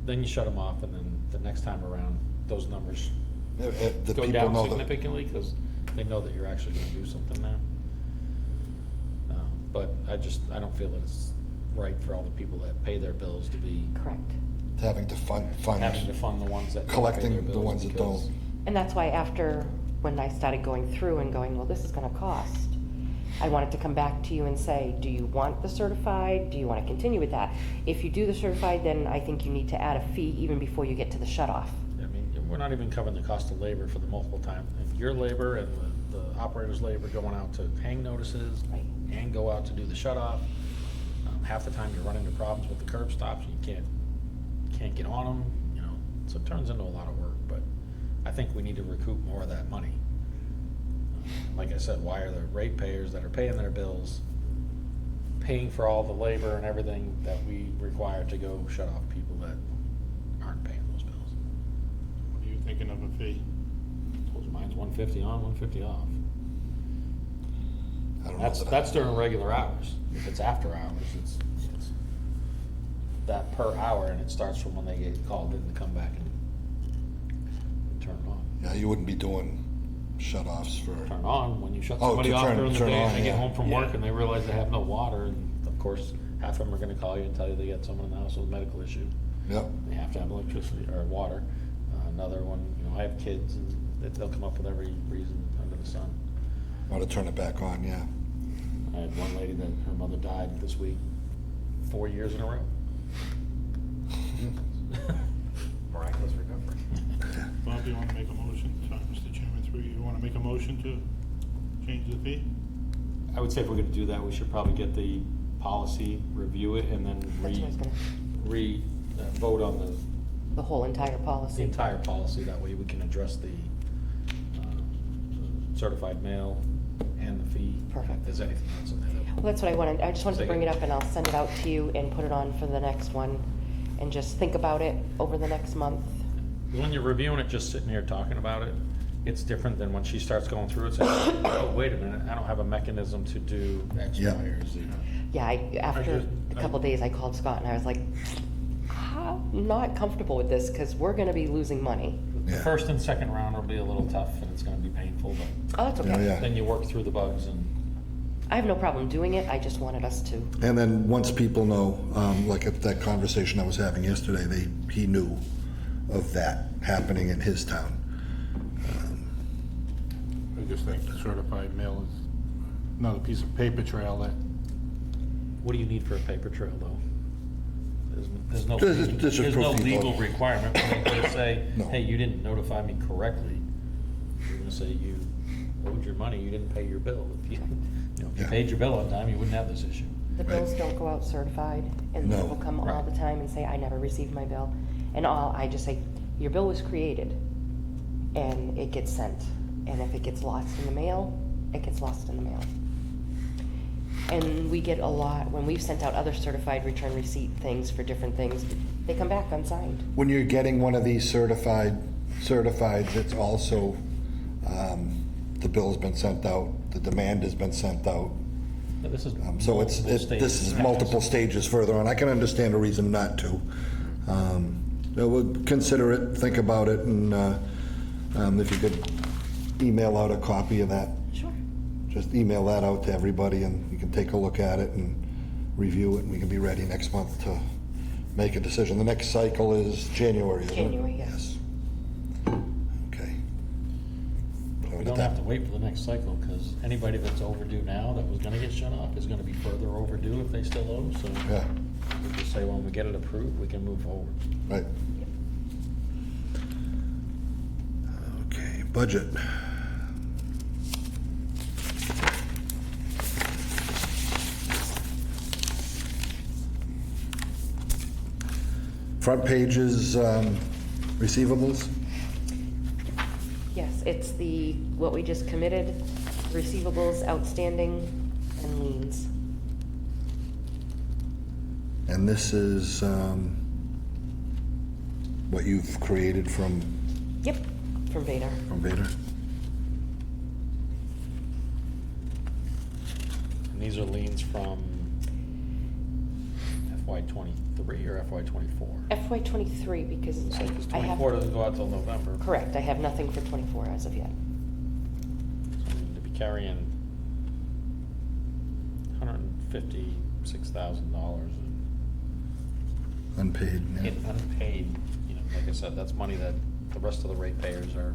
Then you shut them off, and then the next time around, those numbers the go people down know that. significantly, because they know that you're actually gonna do something now. But I don't feel that it's right for all the people that pay their bills to be Correct. Having to fund, having to fund the ones that don't pay collecting their the bills, ones that because don't. And that's why when I started going through and going, well, this is gonna cost, I wanted to come back to you and say, do you want the certified? Do you wanna continue with that? If you do the certified, then I think you need to add a fee even before you get to the shut off. I mean, we're not even covering the cost of labor for the multiple time, and your labor and the operator's labor going out to hang notices Right. and go out to do the shut off. Half the time you run into problems with the curb stops, you can't get on them, so it turns into a lot of work, but I think we need to recoup more of that money. Like I said, why are the ratepayers that are paying their bills paying for all the labor and everything that we require to go shut off people that aren't paying those bills? What are you thinking of a fee? Told you mine's 150 on, 150 off. I don't know That's, that I- that's during regular hours. If it's after hours, it's that per hour, and it starts from when they get called in to come back and turn it on. Yeah, you wouldn't be doing shut-offs for, Turn on when you shut Oh, somebody to off turn- during the turn day on, and they get yeah. home from work Yeah. and they realize they have no water, and of course, half of them are gonna call you and tell you they got someone in the house with a medical issue. yep. They have to have electricity or water. Another one, I have kids, and they'll come up with every reason under the sun. Ought to turn it back on, yeah. I had one lady that her mother died this week, 4 years in a row. Miraculous recovery. Bob, do you wanna make a motion? Sorry, Mr. Chairman, through you, wanna make a motion to change the fee? I would say if we're gonna do that, we should probably get the policy, review it, and then That's what I was gonna, vote on the whole entire the policy. entire policy. That way we can address the certified mail and the fee. Perfect. If there's anything else in there that Well, that's what I wanted, I just wanted to bring it Second. up, and I'll send it out to you and put it on for the next one, and just think about it over the next month. when you're reviewing it, just sitting here talking about it, it's different than when she starts going through it, saying, oh, wait a minute, I don't have a mechanism to do X, Y, Yeah. or Z. Yeah, after just- a couple days, I called Scott and I was like, I'm not comfortable with this, because we're gonna be losing money. The Yeah. first and second round will be a little tough, and it's gonna be painful, but Oh, that's okay. Yeah. then you work through the bugs, and I have no problem doing it, I just wanted us to. And then once people know, like at that conversation I was having yesterday, he knew of that happening in his town. just think certified mail is another piece of paper trail that, What do you need for a paper trail, though? There's no, Just a there's no proof you legal voted. requirement. When they gonna say, No. hey, you didn't notify me correctly. You're gonna say you owed your money, you didn't pay your bill. If you, if you Yeah. paid your bill on time, you wouldn't have this issue. The Right. bills don't go out certified, and No. people come all Right. the time and say, I never received my bill. And I just say, your bill was created, and it gets sent. And if it gets lost in the mail, it gets lost in the mail. And we get a lot, when we've sent out other certified return receipt things for different things, they come back unsigned. When you're getting one of these certified, it's also, the bill's been sent out, the demand has been sent out. But this is So multiple this stages. is multiple stages further on. I can understand a reason not to. We'll consider it, think about it, and if you could email out a copy of that, Sure. just email that out to everybody, and you can take a look at it and review it, and we can be ready next month to make a decision. The next cycle is January, isn't it? January, yes. Okay. We don't have to wait for the next cycle, because anybody that's overdue now that was gonna get shut off is gonna be further overdue if they still owe, so. Yeah, We just say when we get it approved, we can move forward. right. Okay, budget. Front page is receivables. Yes, it's what we just committed, receivables, outstanding, and liens. And this is what you've created from Yep, from Vader. Vader? And these are liens from FY '23 or FY '24? FY '23, because So, because I have. '24 doesn't go out till November. Correct, I have nothing for '24 as of yet. So we need to be carrying $156,000 Unpaid, yeah. in unpaid, like I said, that's money that the rest of the ratepayers are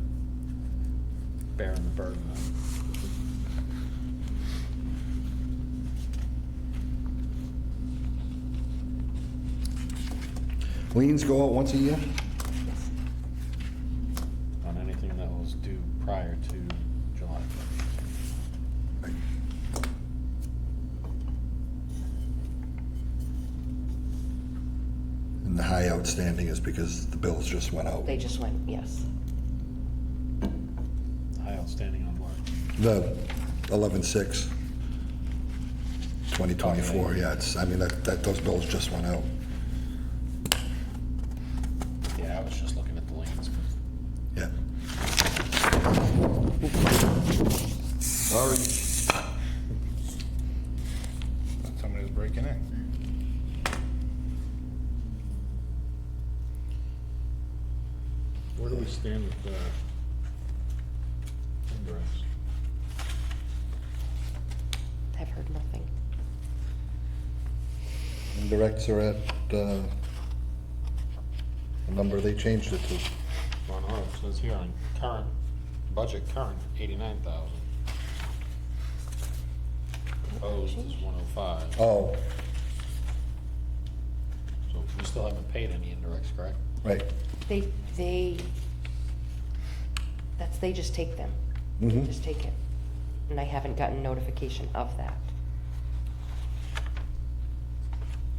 bearing the burden of. Liens go out once a year? On anything that was due prior to July. And the high outstanding is because the bills just went out. They just went, yes. High outstanding on what? The 11/6, 2024, Okay. yeah, those bills just went out. Yeah, I was just looking at the liens. Yeah. Sorry. that somebody was breaking in. Where do we stand with the indirects? I've heard nothing. Indirects are at the number they changed it to. Well, no, it says here on current, budget current, 89,000. Proposed is 105. Oh, So we still haven't paid any indirects, correct? right. They just take them. Mhm. Just take it. And I haven't gotten notification of that.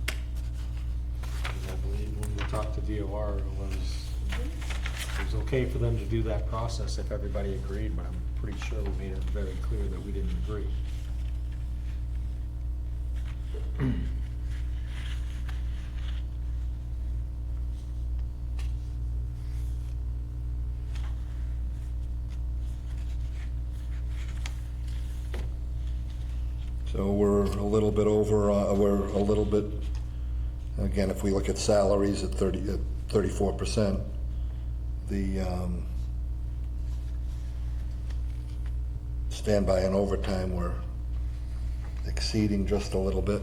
Because I believe when we talked to DOR, it was okay for them to do that process if everybody agreed, but I'm pretty sure we made it very clear that we didn't agree. So we're a little bit over, we're a little bit, again, if we look at salaries at 34%, the standby and overtime, we're exceeding just a little bit.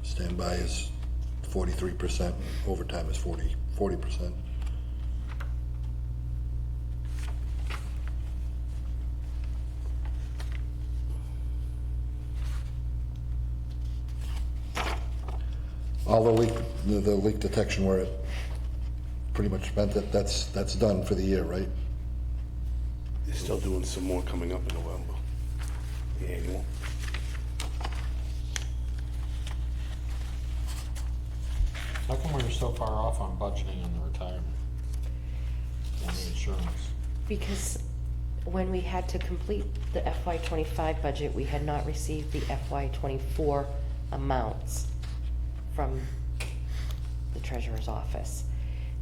Standby is 43%, overtime is 40%. All the leak detection where it pretty much spent it, that's done for the year, right? They're still doing some more coming up in November, the annual. How come we're so far off on budgeting on the retirement? On the insurance? Because when we had to complete the FY '25 budget, we had not received the FY '24 amounts from the treasurer's office.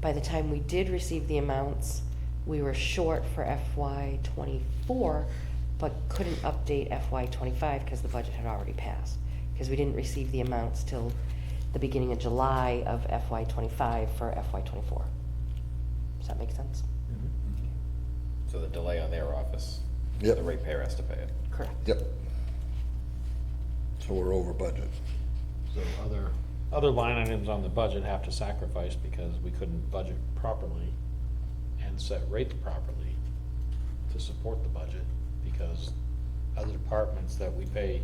By the time we did receive the amounts, we were short for FY '24, but couldn't update FY '25 because the budget had already passed. Because we didn't receive the amounts till the beginning of July of FY '25 for FY '24. Does that make sense? So the delay on their office, Yep. the ratepayer has to pay it. Correct. Yep. So we're over budget. So other line items on the budget have to sacrifice because we couldn't budget properly and set rates properly to support the budget, because other departments that we pay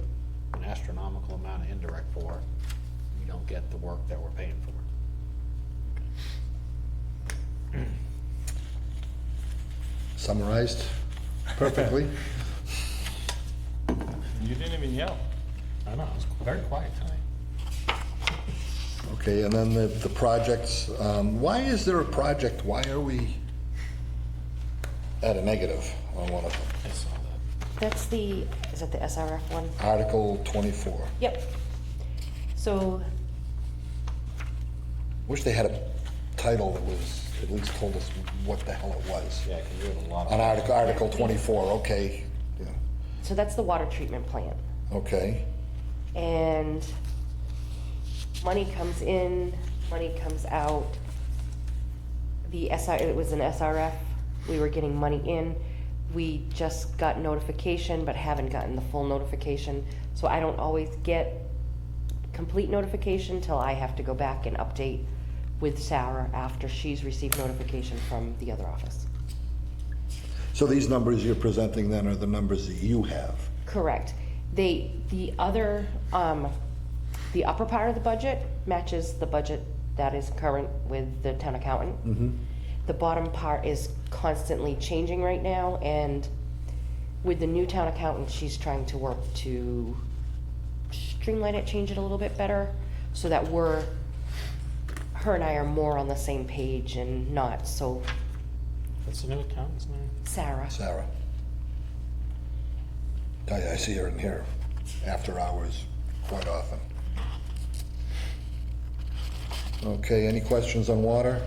an astronomical amount of indirect for, we don't get the work that we're paying for. Summarized perfectly. You didn't even yell. I know, it was very quiet tonight. Okay, and then the projects, why is there a project, why are we at a negative on one of them? I saw that. That's the, is that the SRF one? Article 24. Yep. So, Wish they had a title that was, at least told us what the hell it was. Yeah, because we have a lot of. On Article 24, okay, yeah, so that's the water treatment plant. okay, And money comes in, money comes out. It was an SRF, we were getting money in. We just got notification, but haven't gotten the full notification. So I don't always get complete notification till I have to go back and update with Sarah after she's received notification from the other office. so these numbers you're presenting then are the numbers that you have? Correct. The other, the upper part of the budget matches the budget that is current with the town accountant. The bottom part is constantly changing right now, and with the new town accountant, she's trying to work to streamline it, change it a little bit better, so that her and I are more on the same page and not so, What's the new accountant's name? Sarah. Sarah. I see her in here after hours quite often. Okay, any questions on water?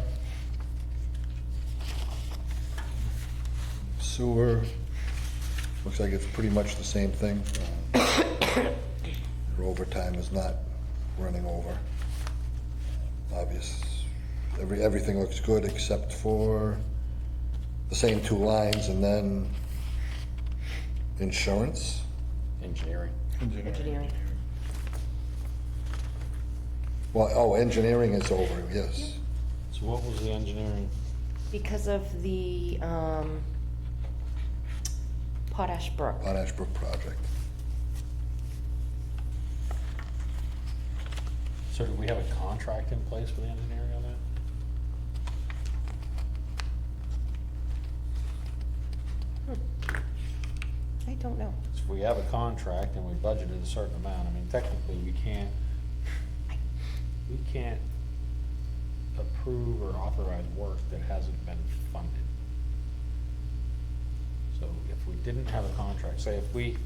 Sewer, looks like it's pretty much the same thing. Your overtime is not running over. Obvious, everything looks good except for the same two lines, and then insurance. Engineering. Engineering. Well, oh, engineering is over, yes. So what was the engineering? Because of the, Potash Brook. Potash Brook project. So do we have a contract in place for the engineering on that? I don't know. So if we have a contract and we budgeted a certain amount, I mean, technically, we can't approve or authorize work that hasn't been funded. So if we didn't have a contract, say if we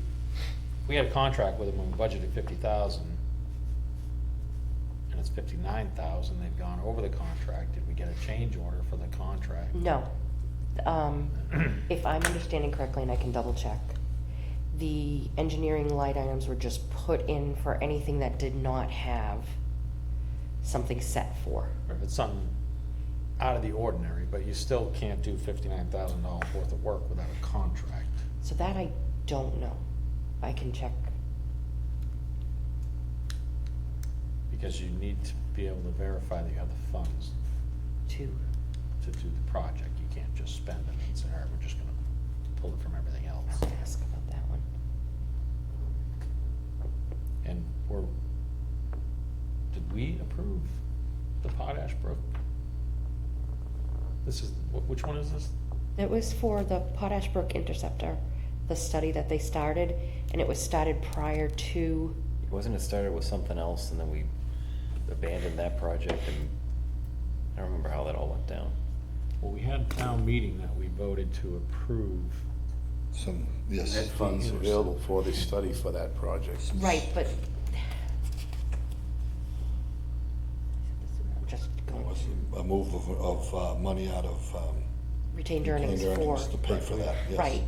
had a contract with them and we budgeted 50,000, and it's 59,000, they've gone over the contract, did we get a change order for the contract? No. If I'm understanding correctly, and I can double check, the engineering line items were just put in for anything that did not have something set for. Or if it's something out of the ordinary, but you still can't do $59,000 worth of work without a contract. So that I don't know. I can check. Because you need to be able to verify that you have the funds To, to do the project. You can't just spend it and say, all right, we're just gonna pull it from everything else. I'll ask about that one. And did we approve approve the Potash Brook? This is, which one is this? It was for the Potash Brook Interceptor, the study that they started, and it was started prior to, Wasn't it started with something else and then we abandoned that project and I don't remember how that all went down. Well, we had town meeting that we voted to approve. Some, yes. Net funds available for the study for that project. right, but. Just going Was a move of money out of retained earnings retained for, earnings to pay for that, yes. right.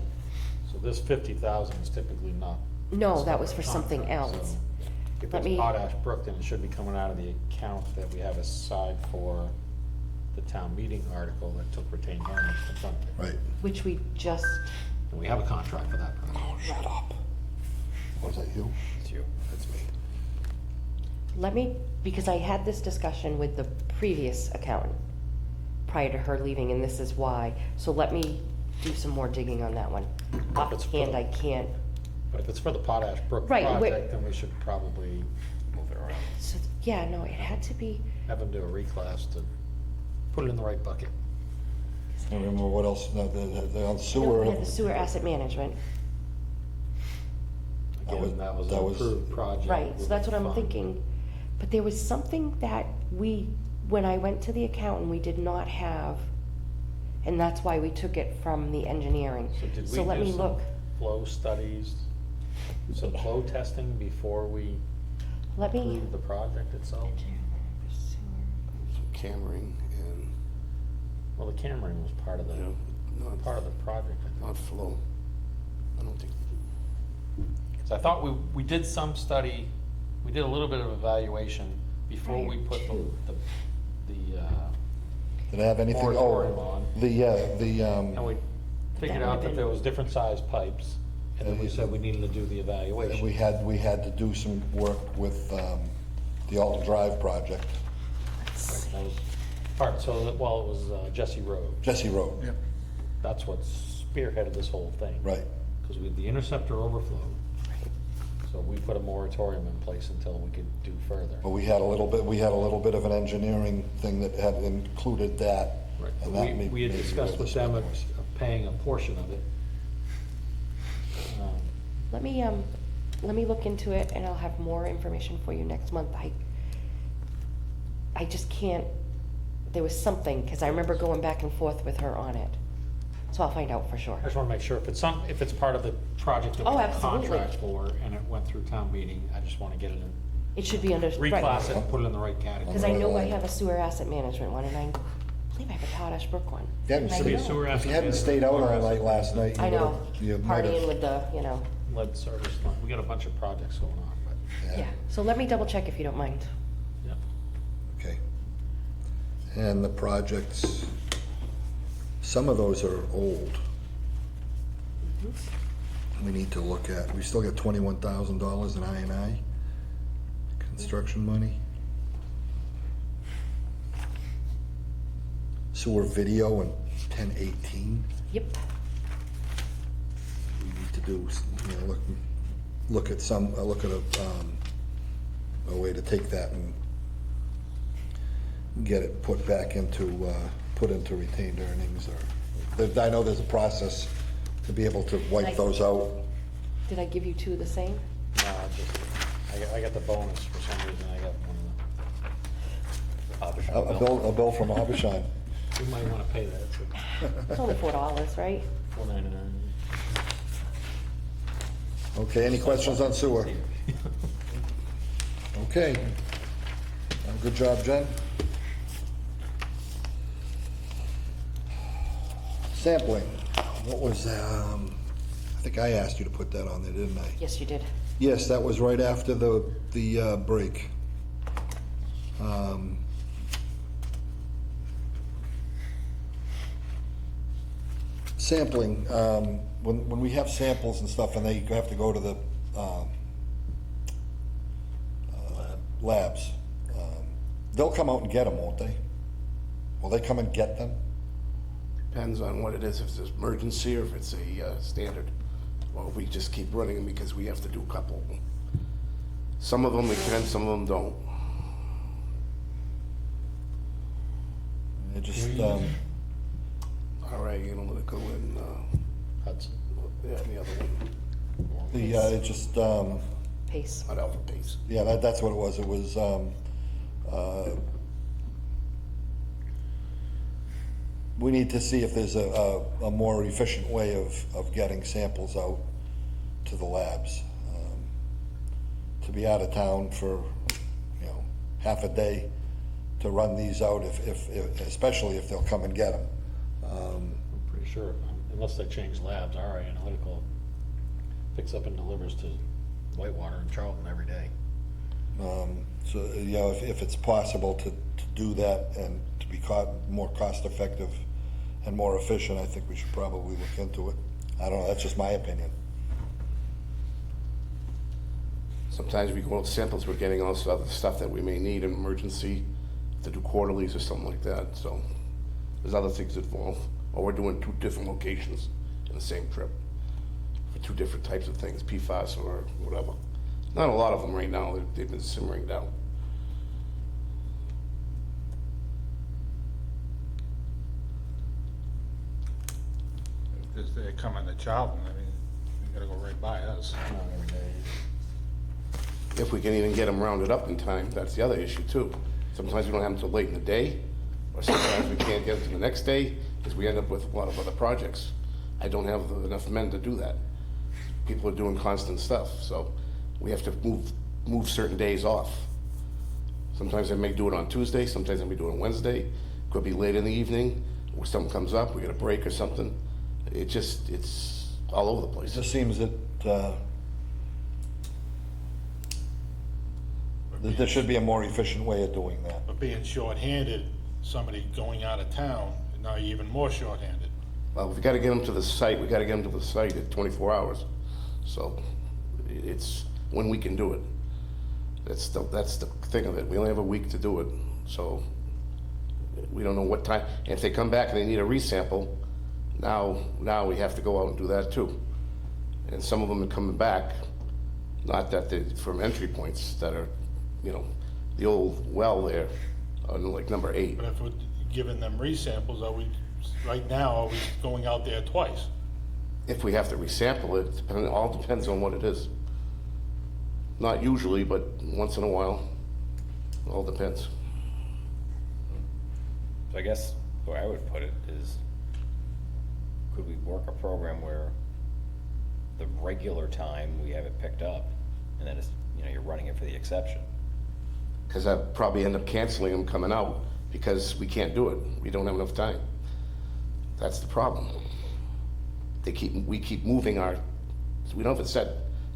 So this 50,000 is typically not. No, that was for it's not something contract, else. so If Let it's me- Potash Brook, then it should be coming out of the account that we have aside for the town meeting article that took retained earnings to fund it. Right. Which we just, And we have a contract for that project. Oh, shut up. Was that you? It's you. That's me. let me, because I had this discussion with the previous accountant prior to her leaving, and this is why. So let me do some more digging on that one. Offhand, I can't. But if it's for the Potash Brook Right, wait. project, then we should probably Move it around. So, yeah, no, it had to be, have them do a reclass to put it in the right bucket. I don't remember what else, no, the on no, sewer. we had the sewer asset management. Again, that was that an was- approved project. Right, so with that's what I'm fund. thinking. But there was something that we, when I went to the accountant, we did not have, and that's why we took it from the engineering. So did So let we me do some look, flow studies, some flow testing before we let me. approve the project itself? Cammering and, Well, the Cameron was part of you know, the, not, part of the project, I think. not flow. I don't think, So I thought we did some study, we did a little bit of evaluation before we put the Did I have anything? moratorium Oh, on. And we figured out that there was different sized pipes, and then we said we needed to do the evaluation. we had to do some work with, the Alton Drive project, Right, that was part, so that, well, it was Jesse Road. Jesse Road. Yep. That's what spearheaded this whole thing. Right. Because we had the interceptor overflow. So we put a moratorium in place until we could do further. But we had a little bit of an engineering thing that had included that. Right, and but that may- we had maybe discussed where with this them one of was. paying a portion of it. Let me look into it and I'll have more information for you next month. I just can't, there was something, because I remember going back and forth with her on it. So I'll find out for sure. I just wanna make sure if it's part of the project that Oh, we have a absolutely. contract for, and it went through town meeting, I just wanna get it in, It should be under, reclass right. it and put it in the right category. Because I know I have a sewer asset management one, and I believe I have a Potash Brook one. If you hadn't I Should be a know. sewer If asset you hadn't stayed out all night last night, you I would've. know, you might have- partying with the, Lead service line, we got a bunch of projects going on, but, yeah. So let me double check if you don't mind. yeah. Okay. And the projects, some of those are old. We need to look at, we still got $21,000 in I&I construction money. Sewer video in 1018. Yep. We need to do, look at a way to take that and get it put back into, retained earnings, or, I know there's a process to be able to wipe those out. Did I give you two of the same? No, I got the bonus for some reason, I got one of A bill from Abishan. the, you might wanna pay that, too. It's only $4, right? $4.99. Okay, any questions on sewer? Okay. Good job, Jen. Sampling, what was, I think I asked you to put that on there, didn't I? Yes, you did. Yes, that was right after the break. Sampling, when we have samples and stuff and they have to go to the labs, they'll come out and get them, won't they? Will they come and get them? depends on what it is, if it's an emergency or if it's a standard. Or we just keep running them because we have to do a couple. Some of them we can, some of them don't. It just, RA Analytical and, Hudson. yeah, and the other one, it just, Pace. not Alpha Pace. yeah, that's what it was. It was, we need to see if there's a more efficient way of getting samples out to the labs. To be out of town for, half a day to run these out, if especially if they'll come and get them. I'm pretty sure, unless they change labs, RA Analytical picks up and delivers to Whitewater and Charlton every day. So, if it's possible to do that and to be more cost effective and more efficient, I think we should probably look into it. I don't know, that's just my opinion. Sometimes we go out samples, we're getting all this other stuff that we may need in emergency to do quarterlies or something like that, so there's other things involved. Or we're doing 2 different locations in the same trip for 2 different types of things, PFAS or whatever. Not a lot of them right now, they've been simmering down. If they're coming to Charlton, I mean, you gotta go right by us. Not every day. If we can even get them rounded up in time, that's the other issue too. Sometimes we don't have them till late in the day, or sometimes we can't get them to the next day, because we end up with a lot of other projects. I don't have enough men to do that. People are doing constant stuff, so we have to move certain days off. Sometimes I may do it on Tuesday, sometimes I may do it on Wednesday, could be late in the evening, or something comes up, we get a break or something. It's all over the It place. just seems that there should be a more efficient way of doing that. But being short-handed, somebody going out of town, now you're even more short-handed. Well, we gotta get them to the site, we gotta get them to the site at 24 hours. So it's when we can do it. That's the thing of it. We only have a week to do it, so we don't know what time. And if they come back and they need a resample, now we have to go out and do that too. And some of them are coming back, not that they from entry points that are, the old well there, on like number 8. But if we're giving them resamples, right now, are we going out there twice? If we have to resample it, it all depends on what it is. Not usually, but once in a while, it all depends. So I guess where I would put it is, could we work a program where the regular time we have it picked up, and then it's, you're running it for the exception? Because I probably end up canceling them coming out because we can't do it. We don't have enough time. That's the problem. We keep moving we don't have a set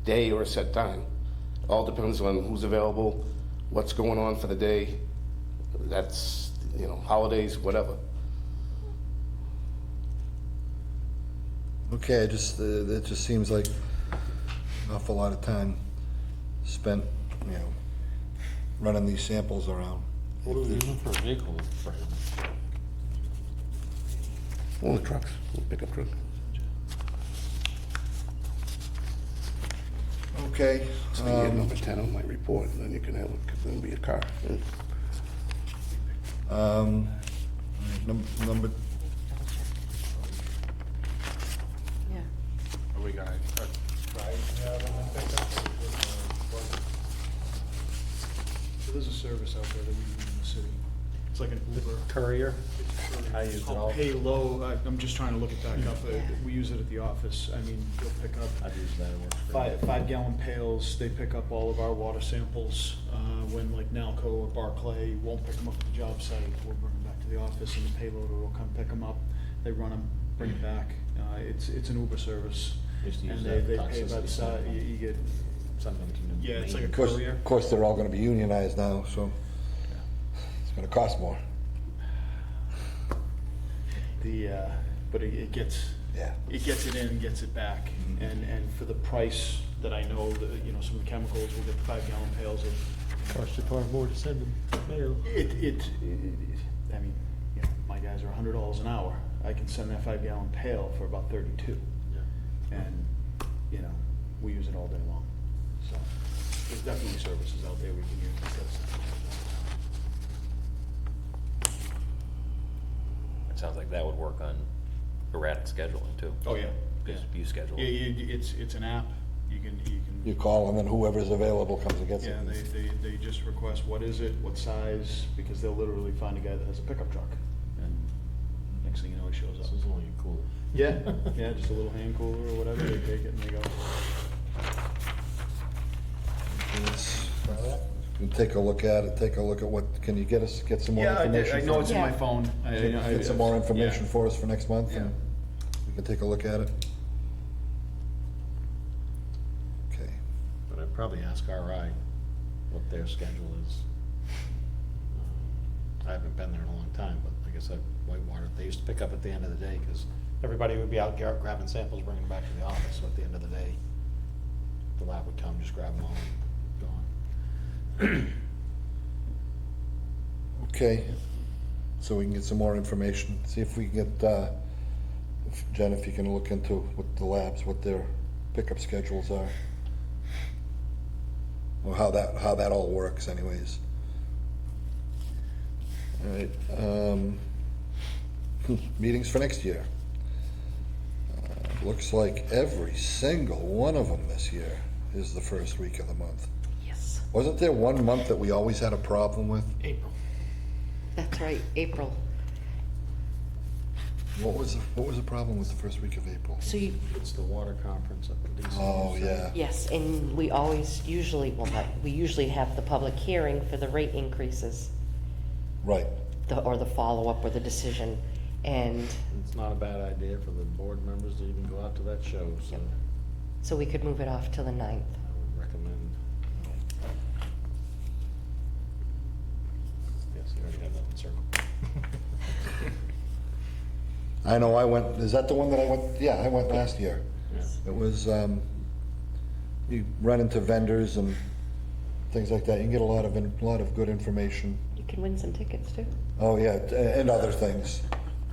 day or a set time. It all depends on who's available, what's going on for the day. That's, holidays, whatever. Okay, it just seems like an awful lot of time spent, running these samples around. What are we using for a vehicle? One of the trucks, we'll pick up truck. Okay, So you get number 10 on my report, and then you can have it, then be a car. number, Yeah. Are we gonna try So there's a service out there that we use in the city. It's like an Uber. Courier? I use It's it called all. Pay Low. I'm just trying to look it back up. We use it at the office. I mean, you'll pick up I've used that, it works great. 5-gallon pails. They pick up all of our water samples. When like Nalco or Barclay won't pick them up at the job site, we'll bring them back to the office and the payloader will come pick them up. They run them, bring it back. It's an Uber service. Used to use And that they for pay by the toxicity side. sample. You get, Something to. yeah, it's like a of course, courier. they're all gonna be unionized now, so it's gonna cost more. But it gets, Yeah. it gets it in and gets it back. And for the price that I know, some of the chemicals will get the 5-gallon pails of. Cost you far more to send them mail. I mean, my guys are $100 an hour. I can send that 5-gallon pail for about 32. Yeah. And, we use it all day long. So there's definitely services out there we can use instead of sending it. sounds like that would work on erratic scheduling too. Oh, yeah. Because you schedule. Yeah, it's an app, you can, You call and then whoever's available comes and gets it. yeah, they just request, what is it, what size, because they'll literally find a guy that has a pickup truck, and next thing you know, he shows up. This is only cool. Yeah, yeah, just a little hand cooler or whatever, they take it and they go. You take a look at it, take a look at what, can you get some more Yeah, I information? did, I know for- it's in my Yeah. phone. Get some more information Yeah. for us for next month, and Yeah. we can take a look at it. Okay. But I'd probably ask RI what their schedule is. I haven't been there in a long time, but like I said, Whitewater, they used to pick up at the end of the day, because everybody would be out grabbing samples, bringing them back to the office, so at the end of the day, the lab would come, just grab them all and go on. Okay, so we can get some more information, see if we can get, Jen, if you can look into what the labs, what their pickup schedules are. Or how that all works anyways. All right, meetings for next year. Looks like every single one of them this year is the first week of the month. Yes, Wasn't there one month that we always had a problem with? April. that's right, April. What was the problem with the first week of April? So you, It's the water conference up in DC. Oh, yeah. yes, and we usually have the public hearing for the rate increases, Right. or the follow-up or the decision, and It's not a bad idea for the board members to even go out to that show, so Yep. so we could move it off to the 9th. I would recommend. Yes, you already have that one circled. I know I went, is that the one that I went, yeah, I went last year. Yeah. It was, you run into vendors and things like that. You can get a lot of good information. You can win some tickets too. Oh, yeah, and other things,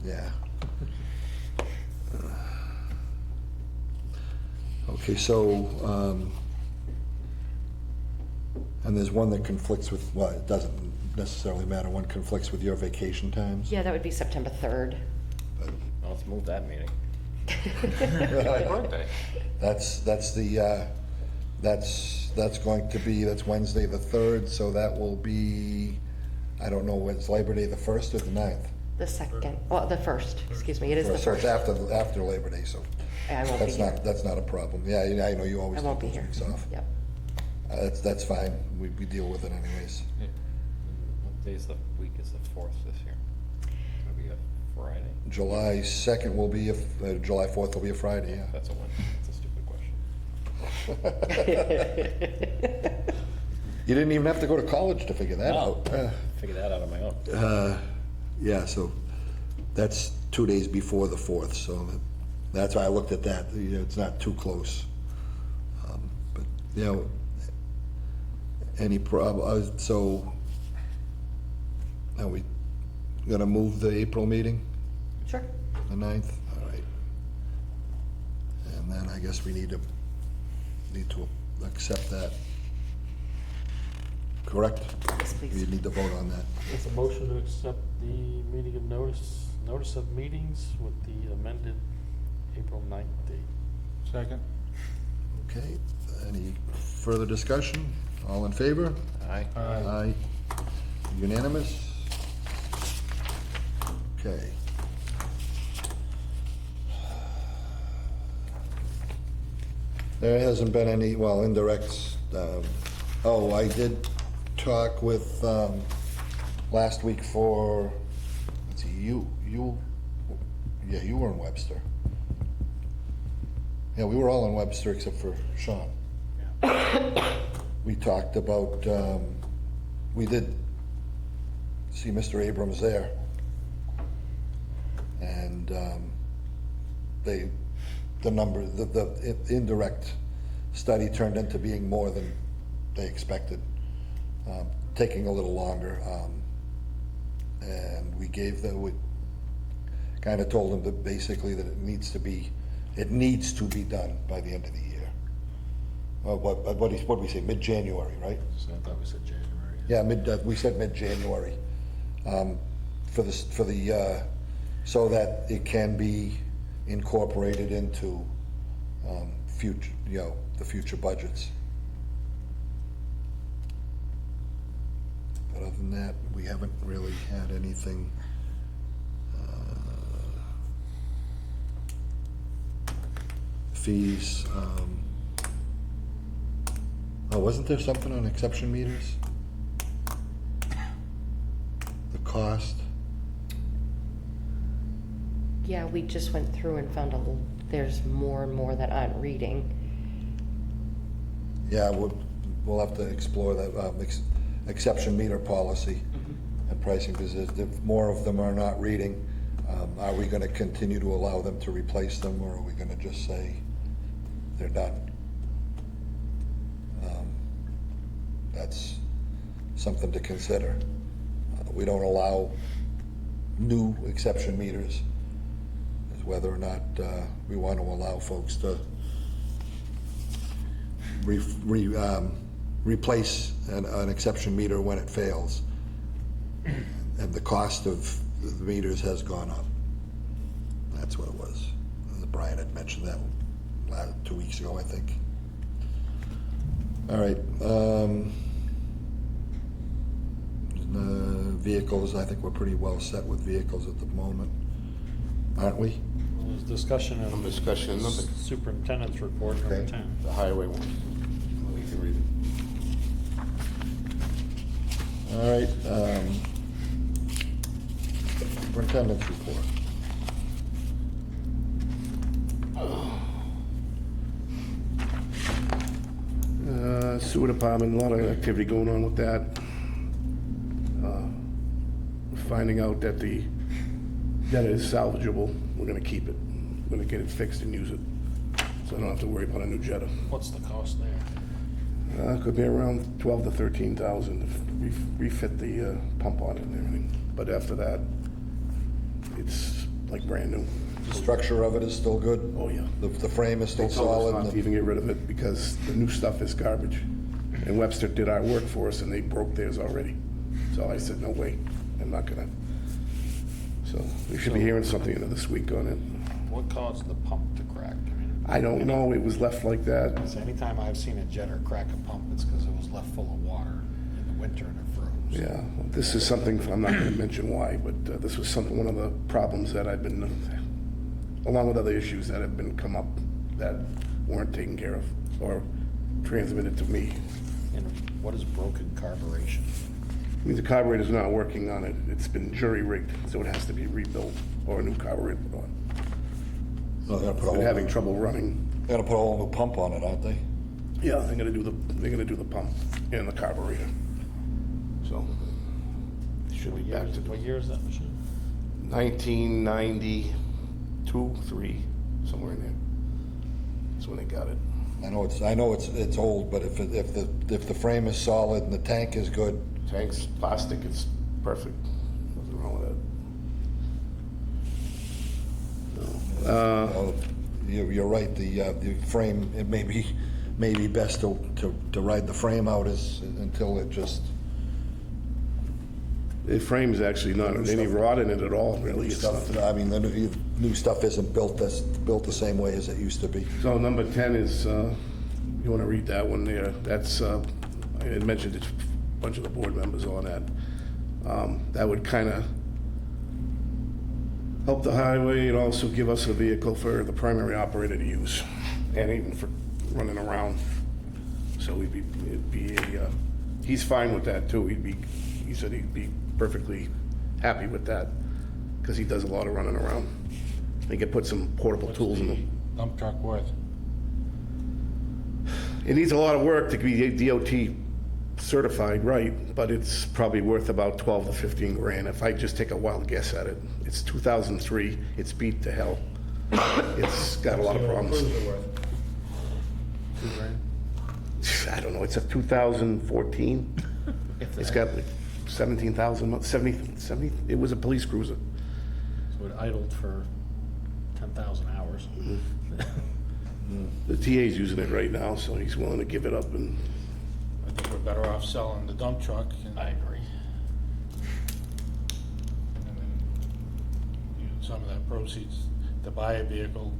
yeah. Okay, so, and there's one that conflicts with, well, it doesn't necessarily matter, one conflicts with your vacation times. Yeah, that would be September 3rd. Well, let's move that meeting. That's going to be, that's Wednesday the 3rd, so that will be, I don't know, when's Labor Day, the 1st or the 9th? The 2nd, well, the 1st, excuse me, it is the So it's 1st. after Labor Day, so I won't be here. that's not a problem. Yeah, I know you always I take won't be those here. weeks off. Yep. That's fine, we deal with it anyways. What day's the week is the 4th this year? It'll be a Friday. July 2nd will be, July 4th will be a Friday, yeah. That's a win. That's a stupid question. You didn't even have to go to college to figure that No. out. Figure that out on my own. Yeah, so that's 2 days before the 4th, so that's why I looked at that. You know, it's not too close. But, you know, any problem, so are we gonna move the April meeting, Sure. the 9th? All right. And then I guess we need to accept that. Correct? Yes, We please. need to vote on that. It's a motion to accept the meeting of notice of meetings with the amended April 9th date. Second? Okay, any further discussion? All in favor? Aye. Aye. Unanimous? Okay. There hasn't been any, well, indirects, I did talk with, last week for, let's see, you were in Webster. Yeah, we were all in Webster except for Sean. We talked about, we did see Mr. Abrams there. And the indirect study turned into being more than they expected, taking a little longer. And we kind of told them that basically that it needs to be done by the end of the year. What did we say, mid-January, right? So I thought we said January. Yeah, we said mid-January. For the so that it can be incorporated into future, the future budgets. But other than that, we haven't really had anything. Fees. Oh, wasn't there something on exception meters? The cost? Yeah, we just went through and found there's more and more that aren't reading. Yeah, we'll have to explore that exception meter policy and pricing, because if more of them are not reading, are we gonna continue to allow them to replace them, or are we gonna just say they're done? That's something to consider. We don't allow new exception meters, is whether or not we want to allow folks to replace an exception meter when it fails. And the cost of the meters has gone up. That's what it was. Brian had mentioned that 2 weeks ago, I think. All right. Vehicles, I think we're pretty well set with vehicles at the moment, aren't we? Well, there's discussion of Discussion number, superintendent's report, number Okay. 10. the highway one. We can read it. All right. Superintendent's report. Sewer department, a lot of activity going on with that. Finding out that the jetter is salvageable, we're gonna keep it. We're gonna get it fixed and use it, so I don't have to worry about a new jetter. What's the cost there? Could be around 12 to 13,000 to refit the pump on it and everything. But after that, it's like brand new. The structure of it is still good? Oh, yeah. The frame is still They told us solid? not and to even get rid of it because the new stuff is garbage. And Webster did our work for us and they broke theirs already. So I said, no way, I'm not gonna. So we should be hearing something into this week on it. What caused the pump to crack? I mean, I don't know, it was left like that. so anytime I've seen a jetter crack a pump, it's because it was left full of water in the winter and it froze. Yeah, this is something, I'm not gonna mention why, but this was something, one of the problems that I've been, along with other issues that have been come up that weren't taken care of or transmitted to me. And what is broken carburation? I mean, the carburetor's not working on it. It's been jury rigged, so it has to be rebuilt or a new carburetor put on. No, they're gonna put a Been whole, having trouble running. they're gonna put a whole new pump on it, aren't they? Yeah, they're gonna do the pump and the carburetor. So, should be back to What year is that machine? 1992, 3, somewhere in there. That's when they got it. I know it's old, but if the frame is solid and the tank is good, Tank's plastic, it's perfect. Nothing wrong with that. you're right, the frame, it may be best to ride the frame out until it just, The frame's actually not any rot in it at all, really. It's stuff, nothing. I mean, the new stuff isn't built the same way as it used to be. So number 10 is, you want to read that one there? That's, I had mentioned a bunch of the board members on that. That would kind of help the highway and also give us a vehicle for the primary operator to use, and even for running around. So he's fine with that too. He said he'd be perfectly happy with that, because he does a lot of running around. He could put some portable tools in them. Dump truck worth? It needs a lot of work to be DOT certified, right, but it's probably worth about 12 to 15 grand. If I just take a wild guess at it, it's 2003, it's beat to hell. It's got a lot of problems. I don't know, it's a 2014. It's got like 17,000, 70, it was a police cruiser. So it idled for 10,000 hours. The TA's using it right now, so he's willing to give it up, and I think we're better off selling the dump truck and I agree. then use some of proceeds to buy a vehicle,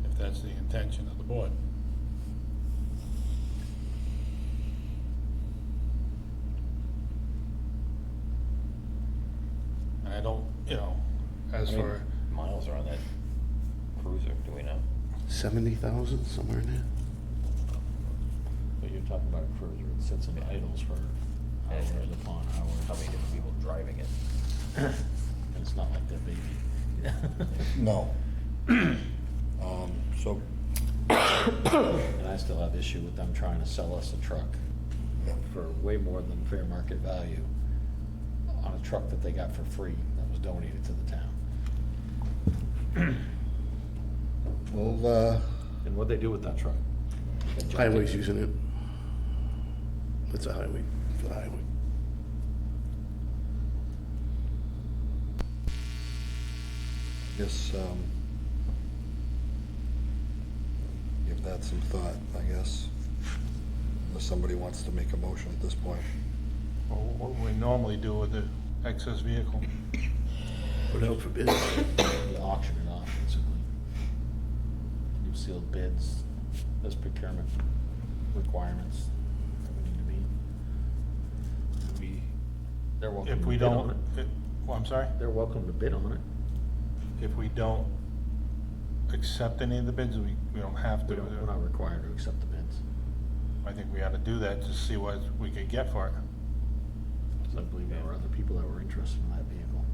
if that's the intention of the board. I don't, as How many for, miles are on that cruiser, do we know? 70,000, somewhere in there. But you're talking about a cruiser, it sits in idles for hours upon How hours, many different people driving it? and it's not like their baby. No. So, And I still have issue with them trying to sell us a truck yeah. for way more than fair market value on a truck that they got for free that was donated to the town. Well, And what'd they do with that truck? They junked it. Highway's using it. It's a highway, for the highway. I guess, give that some thought, I guess. Unless somebody wants to make a motion at this point. well, what we normally do with the excess vehicle. Put it out for bid. You auction it off, basically. Do sealed bids, there's procurement requirements that we need to meet. They're welcome If to we bid on don't, it. well, I'm sorry? They're welcome to bid on it. If we don't accept any of the bids, we don't have to. We're not required to accept the bids. I think we ought to do that to see what we could get for it. Because I believe there were other people that were interested in that vehicle.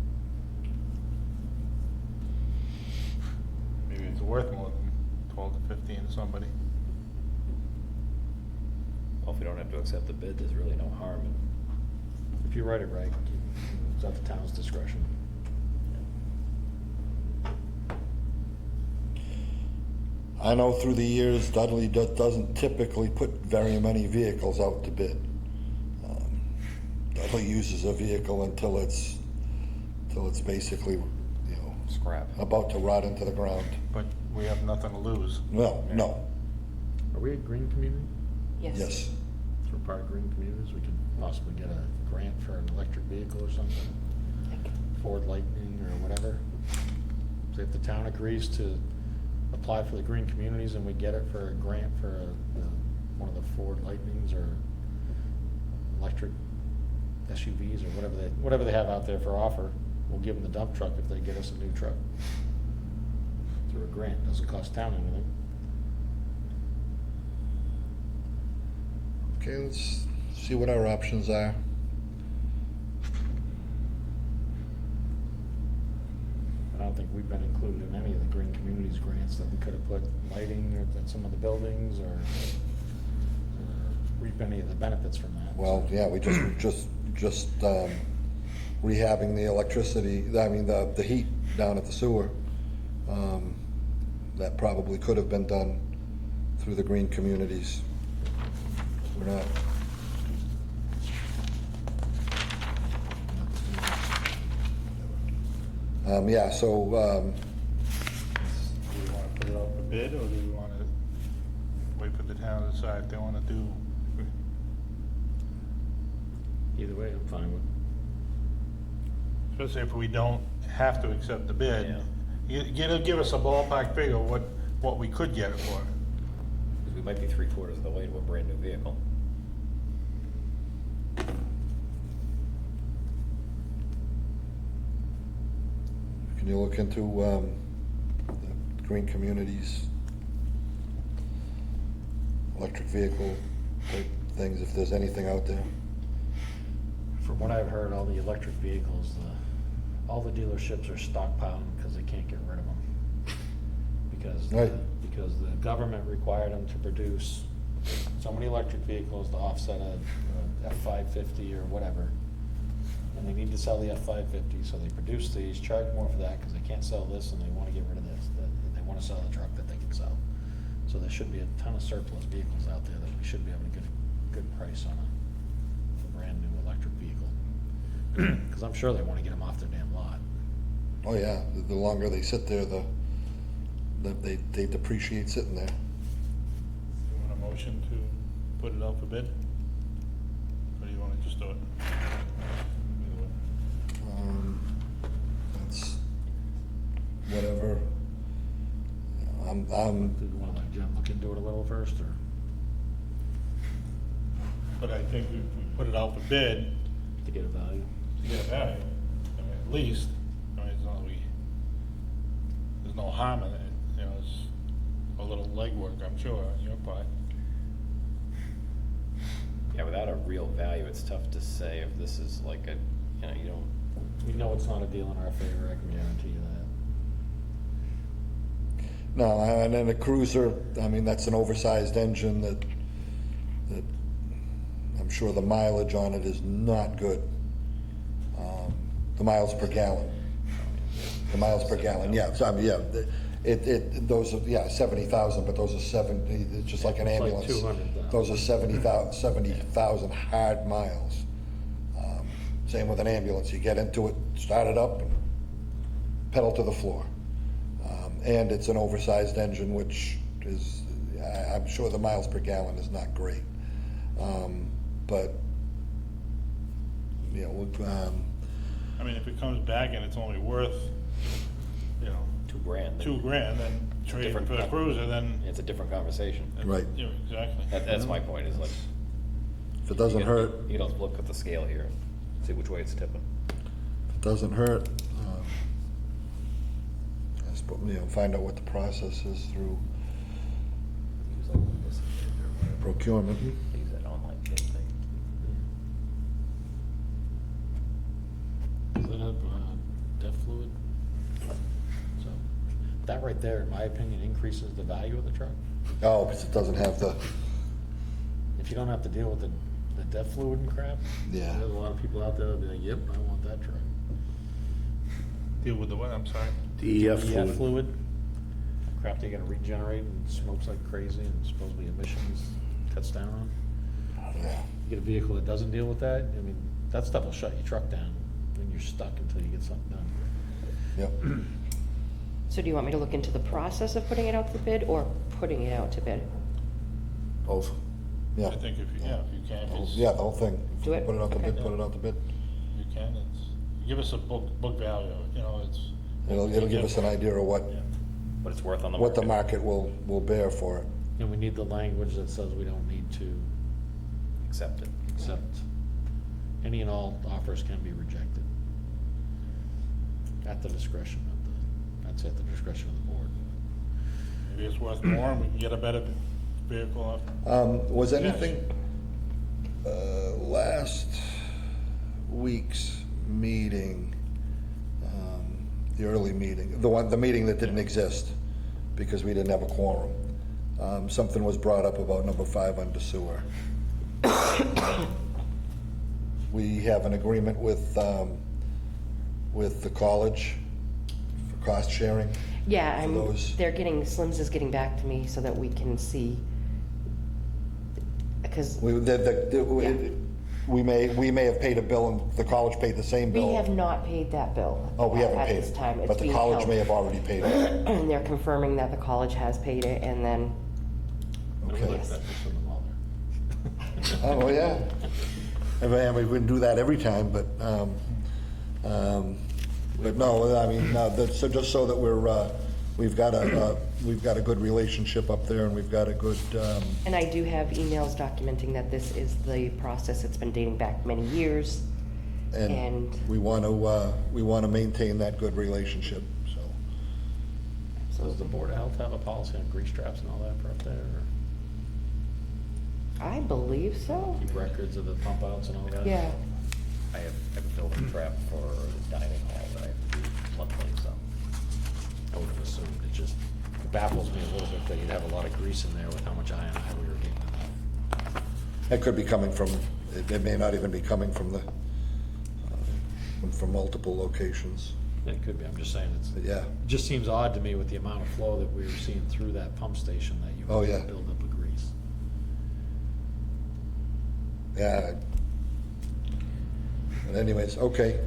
Maybe it's worth more than 12 to 15 to somebody. Well, if we don't have to accept the bid, there's really no harm in. If you write it right, it's at the town's discretion. I know through the years Dudley doesn't typically put very many vehicles out to bid. Dudley uses a vehicle until it's basically, Scrap. about to rot into the ground. But we have nothing to lose. No, no, Are we a green community? Yes. yes. If we're part of green communities, we could possibly get a grant for an electric vehicle or something. Ford Lightning or whatever. So if the town agrees to apply for the green communities and we get it for a grant for one of the Ford Lightnings or electric SUVs or whatever they have out there for offer, we'll give them the dump truck if they get us a new truck through a grant. Doesn't cost town anything. Okay, let's see what our options are. I don't think we've been included in any of the green communities grants that we could have put lighting at some of the buildings or reap any of the benefits from that. Well, yeah, we just rehabbing the electricity, the heat down at the sewer. That probably could have been done through the green communities. We're not. Yeah, so, Do we want to put it out for bid, or do we want to wait for the town to decide if they want to do? Either way, I'm fine with. Especially if we don't have to accept the bid. Give us a ballpark figure of what we could get it for. Because we might be 3/4 of the way to a brand new vehicle. can you look into the green communities, electric vehicle type things, if there's anything out there? From what I've heard, all the electric vehicles, all the dealerships are stockpiling because they can't get rid of them. Right. Because the government required them to produce so many electric vehicles to offset a F-550 or whatever. And they need to sell the F-550, so they produce these, charge more for that because they can't sell this and they want to get rid of this. They want to sell the truck that they can sell. So there should be a ton of surplus vehicles out there that we should be able to get a good price on a brand new electric vehicle. Because I'm sure they want to get them off their damn lot. Oh, yeah, the longer they sit there, they depreciate sitting there. You want a motion to put it out for bid? Or do you want to just do it? Either way. That's whatever. I'm, Did you want to let Jim look into it a little first, or? But I think we put it out for bid To get a value? to get a value. I mean, at least, I mean, there's no harm in it, you know, it's a little legwork, I'm sure, on your part. Yeah, without a real value, it's tough to say if this is like a, you know, you don't, We know it's not a deal in our favor, I can guarantee you that. no, and then a cruiser, I mean, that's an oversized engine that I'm sure the mileage on it is not good. The miles per gallon. The miles per gallon, yeah, so, I mean, yeah, those are, yeah, 70,000, but those are 70, it's just like an It's like ambulance. 200,000. Those are 70,000 hard miles. Same with an ambulance, you get into it, start it up, and pedal to the floor. And it's an oversized engine, which is, I'm sure the miles per gallon is not great. But, you know, I mean, if it comes back and it's only worth, you know, $2,000. $2,000, then trade it different for the co- cruiser, then. It's a different conversation. Right. Yeah, exactly. That's my point, is like. if it doesn't hurt, You don't look at the scale here, and see which way it's tipping. if it doesn't hurt, I suppose, you know, find out what the process is through Use like this or whatever. procurement. Use that online bid thing. Does it have DEF fluid? So, that right there, in my opinion, increases the value of the truck. Oh, because it doesn't have the, If you don't have to deal with the DEF fluid and crap. Yeah. There's a lot of people out there that'll be like, yep, I want that truck. Deal with the what, I'm sorry? DEF DEF fluid. fluid, crap they gotta regenerate and smokes like crazy and supposedly emissions cuts down on. yeah. You get a vehicle that doesn't deal with that, I mean, that stuff will shut your truck down when you're stuck until you get something done. Yep. So do you want me to look into the process of putting it out to bid or putting it out to bid? Both. Yeah. I think if you can, if it's. Yeah, the whole thing. Do it? Put it out the bid, Okay. put it out the bid. You can, give us a book value, you know, it's. It'll give us an idea of what, Yeah. What it's worth on the what the market. market will bear for it. And we need the language that says we don't need to Accept it. accept, any and all offers can be rejected. At the discretion of that's at the discretion of the board. Maybe it's worth more and we can get a better vehicle off. Was Yes. anything, last week's meeting, the early meeting, the meeting that didn't exist because we didn't have a quorum, something was brought up about number 5 under sewer. We have an agreement with the college for cost sharing. Yeah, For those- Slim's is getting back to me so that we can see, because We may have paid a bill and the college paid the same bill. we have not paid that bill. Oh, we haven't at paid this it, time. It's but the being college held. may have already paid it. And they're confirming that the college has paid it, and then, Okay. Yes. That's from the mother. Oh, yeah. I mean, we wouldn't do that every time, but no, I mean, so just so that we've got a good relationship up there and we've got a good, and I do have emails documenting that this is the process. It's been dating back many years. and And- we want to maintain that good relationship, so. So does the Board of Health have a policy on grease traps and all that for up there, or I believe so. keep records of the pump outs and all that? Yeah. I have a built-in trap for the dining hall that I have to do monthly, so. I would have assumed, it just baffles me a little bit that you'd have a lot of grease in there with how much I&I we were getting in that. It could be coming from, it may not even be coming from from multiple locations, It could be, I'm just saying, but yeah. it just seems odd to me with the amount of flow that we were seeing through that pump station that you Oh, would yeah. build up of grease. Yeah. But anyways, okay.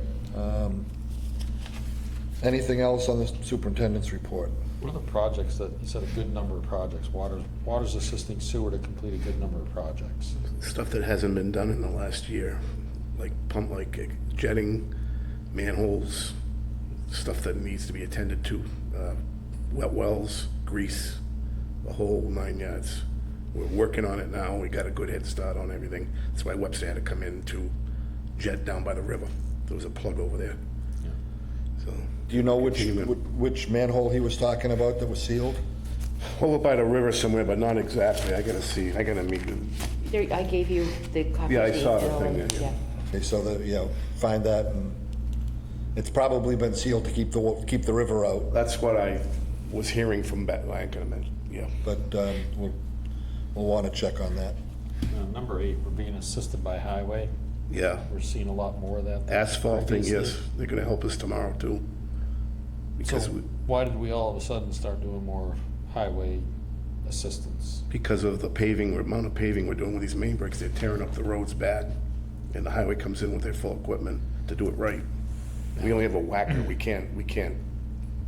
Anything else on the superintendent's report? What are the projects that, you said a good number of projects, water's assisting sewer to complete a good number of projects. Stuff that hasn't been done in the last year, like jetting, manholes, stuff that needs to be attended to wet wells, grease, the whole 9 yards. We're working on it now. We got a good head start on everything. That's why Webster had to come in to jet down by the river. There was a plug over there. So, Do you know which, Continue. which manhole he was talking about that was sealed? over by the river somewhere, but not exactly. I gotta see. I gotta meet him. There, I gave you the copy. Yeah, I of saw the email thing and- there, yeah. Okay, so that, find that, and it's probably been sealed to keep the river out, That's what I was hearing from I ain't gonna mention, yeah. but we'll want to check on that. Number 8, we're being assisted by highway. Yeah. We're seeing a lot more of that. than Asphalting, yes. previously. They're gonna help us tomorrow too. Because, So why did we all of a sudden start doing more highway assistance? because of the paving, amount of paving we're doing with these main breaks, they're tearing up the roads bad. And the highway comes in with their full equipment to do it right. We only have a whacker. We can't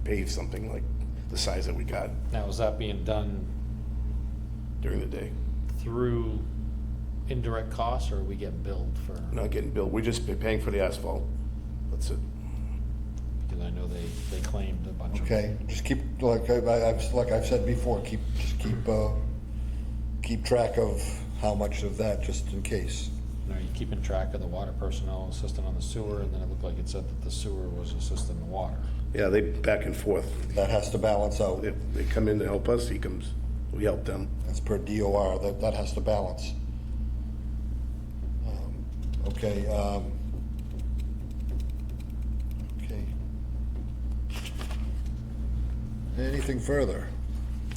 pave something like the size that we got Now, is that being done during the day. through indirect costs, or are we getting billed for? Not getting billed. We're just paying for the asphalt. That's it. Because I know they claimed a bunch of. Okay, just keep, like I've said before, keep track of how much of that, just in case. Are you keeping track of the water personnel assisting on the sewer, and then it looked like it said that the sewer was assisting the water? Yeah, they back and forth. That has to balance out. If they come in to help us, we help them. That's per DOR, that has to balance. Okay, okay. Anything further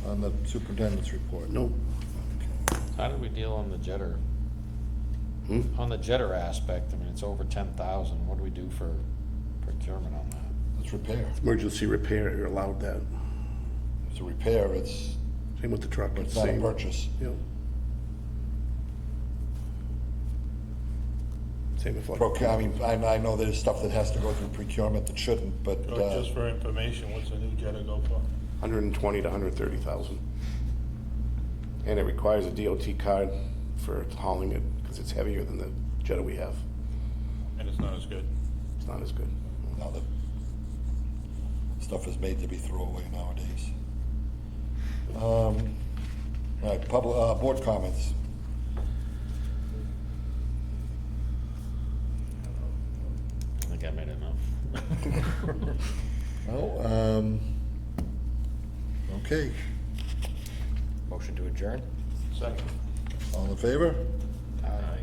on the superintendent's report? Nope. How did we deal on the jetter? Hmm? On the jetter aspect, I mean, it's over 10,000. What do we do for procurement on that? It's repair. Emergency repair, you're allowed that. It's a repair, it's Same with the truck. not a Same. purchase. Yeah. Same with I mean, I know there's stuff that has to go through procurement that shouldn't, but, Just for information, what's a new Jetta go for? 120 to 130,000. And it requires a DOT card for hauling it because it's heavier than the Jetta we have. And it's not as good. It's not as good. now that stuff is made to be throwaway nowadays. All right, board comments. I think I made enough. No, okay, Motion to adjourn? Second. all in favor? Aye.